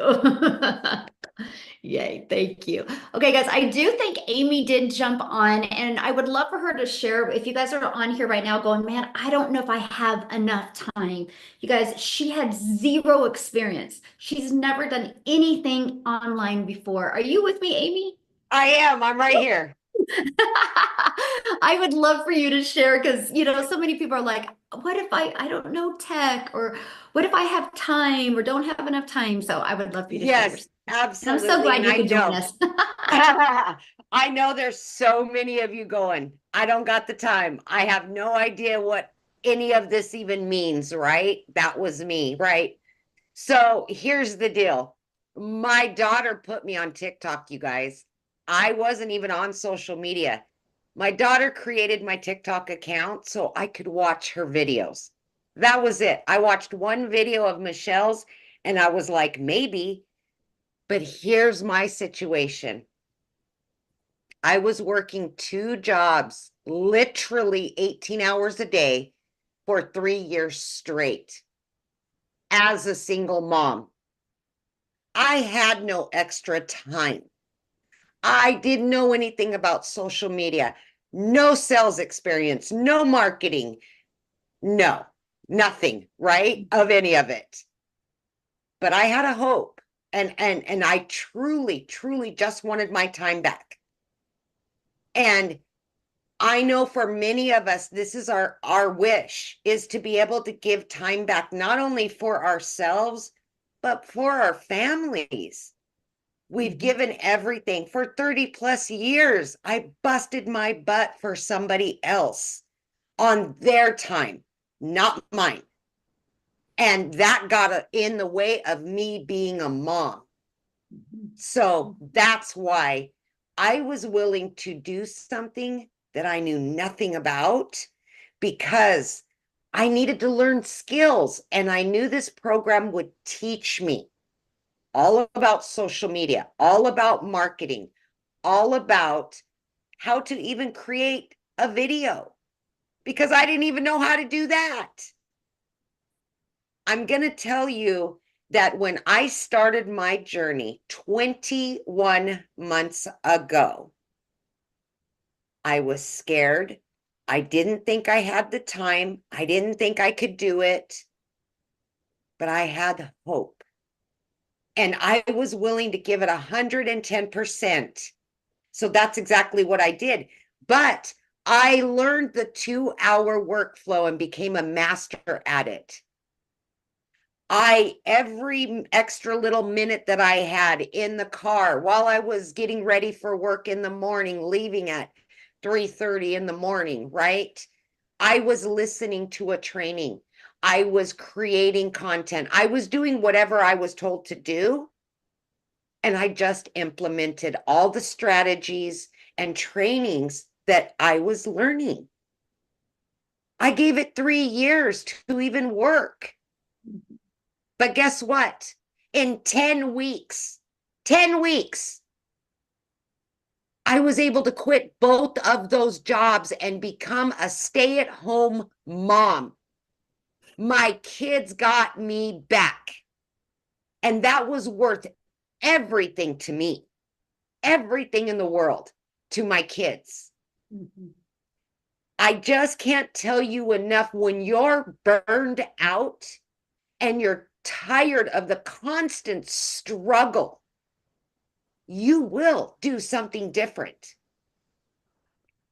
Yay. Thank you. Okay, guys, I do think Amy did jump on, and I would love for her to share. If you guys are on here right now going, man, I don't know if I have enough time. You guys, she had zero experience. She's never done anything online before. Are you with me, Amy? I am. I'm right here. I would love for you to share because, so many people are like, what if I don't know tech, or what if I have time or don't have enough time? So I would love for you to share your Yes, And I'm so absolutely. glad And you I could join know. us. I know there's so many of you going, I don't got the time. I have no idea what any of this even means, right? That was me, right? So here's the deal. My daughter put me on TikTok, you guys. I wasn't even on social media. My daughter created my TikTok account so I could watch her videos. That was it. I watched one video of Michelle's and I was like, maybe. But here's my situation. I was working 2 jobs, literally 18 hours a day for 3 years straight as a single mom. I had no extra time. I didn't know anything about social media, no sales experience, no marketing, no, nothing, right? Of any of it. But I had a hope, and I truly just wanted my time back. And I know for many of us, this is our wish, is to be able to give time back, not only for ourselves, but for our families. We've given everything for 30 plus years. I busted my butt for somebody else on their time, not mine. And that got in the way of me being a mom. So that's why I was willing to do something that I knew nothing about, because I needed to learn skills, and I knew this program would teach me all about social media, all about marketing, all about how to even create a video, because I didn't even know how to do that. I'm going to tell you that when I started my journey 21 months ago, I was scared. I didn't think I had the time. I didn't think I could do it, but I had hope. And I was willing to give it 110%. So that's exactly what I did. But I learned the 2-hour workflow and became a master at it. Every extra little minute that I had in the car while I was getting ready for work in the morning, leaving at 3:30 in the morning, right? I was listening to a training. I was creating content. I was doing whatever I was told to do. And I just implemented all the strategies and trainings that I was learning. I gave it 3 years to even work. But guess what? In 10 weeks, I was able to quit both of those jobs and become a stay-at-home mom. My kids got me back. And that was worth everything to me, everything in the world to my kids. I just can't tell you enough, when you're burned out and you're tired of the constant struggle, you will do something different.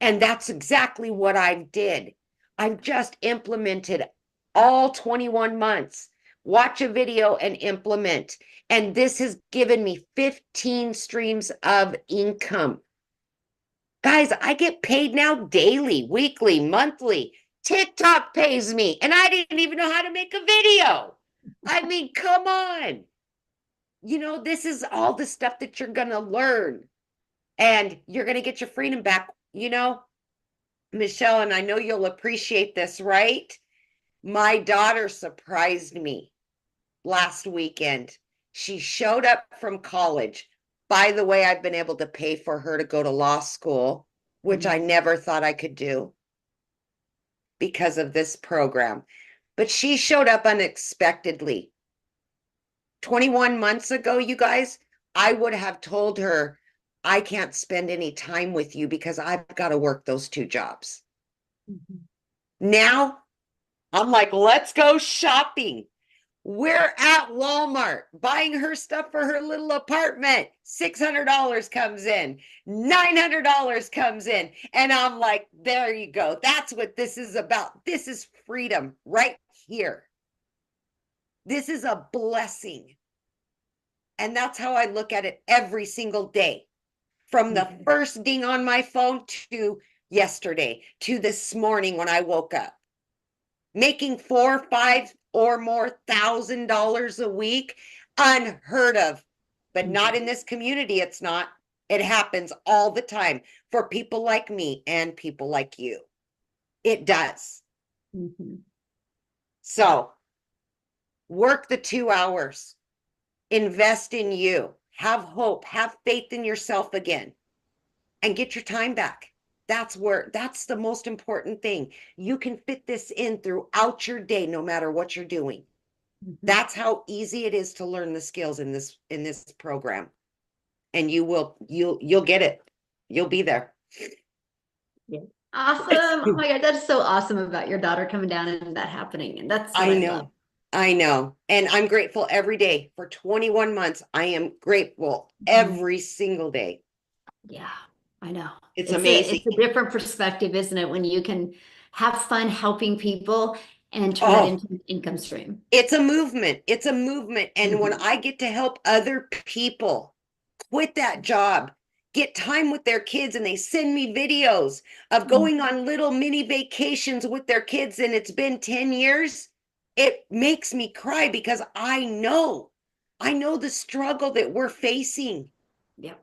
And that's exactly what I did. I've just implemented all 21 months. Watch a video and implement. And this has given me 15 streams of income. Guys, I get paid now daily, weekly, monthly. TikTok pays me, and I didn't even know how to make a video. I mean, come on. This is all the stuff that you're going to learn, and you're going to get your freedom back. Michelle, and I know you'll appreciate this, right? My daughter surprised me last weekend. She showed up from college By the way, I've been able to pay for her to go to law school, which I never thought I could do because of this program. But she showed up unexpectedly. 21 months ago, you guys, I would have told her, I can't spend any time with you because I've got to work those 2 jobs. Now, I'm like, let's go shopping. We're at Walmart buying her stuff for her little apartment. $600 comes in, $900 comes in. And I'm like, there you go. That's what this is about. This is freedom right here. This is a blessing. And that's how I look at it every single day. From the first ding on my phone to yesterday, to this morning when I woke up. Making $4, $5 or more $1,000 a week, unheard of. But not in this community, it's not. It happens all the time for people like me and people like you. It does. So, work the 2 hours. Invest in you. Have hope. Have faith in yourself again. And get your time back. That's the most important thing. You can fit this in throughout your day, no matter what you're doing. That's how easy it is to learn the skills in this program. And you'll get it. You'll be there. Awesome. Oh my God, that's so awesome about your daughter coming down and that happening. And that's what I love. know. I know. And I'm grateful every day. For 21 months, I am grateful every single day. Yeah, I know. It's amazing. It's a different perspective, isn't it? When you can have fun helping people and turn that into an income stream. It's a movement. It's a movement. And when I get to help other people quit that job, get time with their kids, and they send me videos of going on little mini vacations with their kids, and it's been 10 years, it makes me cry because I know the struggle that we're facing. Yep.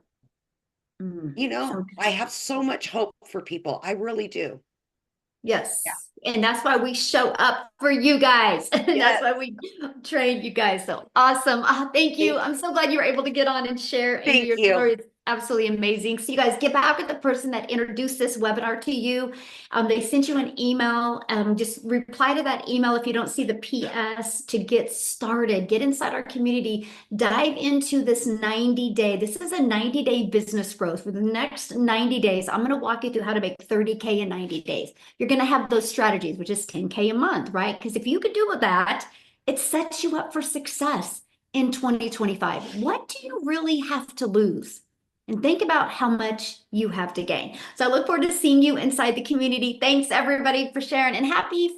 You know, I have so much hope for people. I really do. Yes. Yeah. And that's why we show up for you guys. That's why we train you guys. So awesome. Oh, thank you. I'm so glad you were able to get on and share your story. It's absolutely amazing. So you guys get back with the person that introduced this webinar to you. They sent you an email. Just reply to that email if you don't see the PS to get started. Get inside our community. Dive into this 90-day. This is a 90-day business growth. For the next 90 days, I'm going to walk you through how to make 30K in 90 days. You're going to have those strategies, which is 10K a month, right? Because if you could do that, it sets you up for success in 2025. What do you really have to lose? And think about how much you have to gain. So I look forward to seeing you inside the community. Thanks everybody for sharing, and happy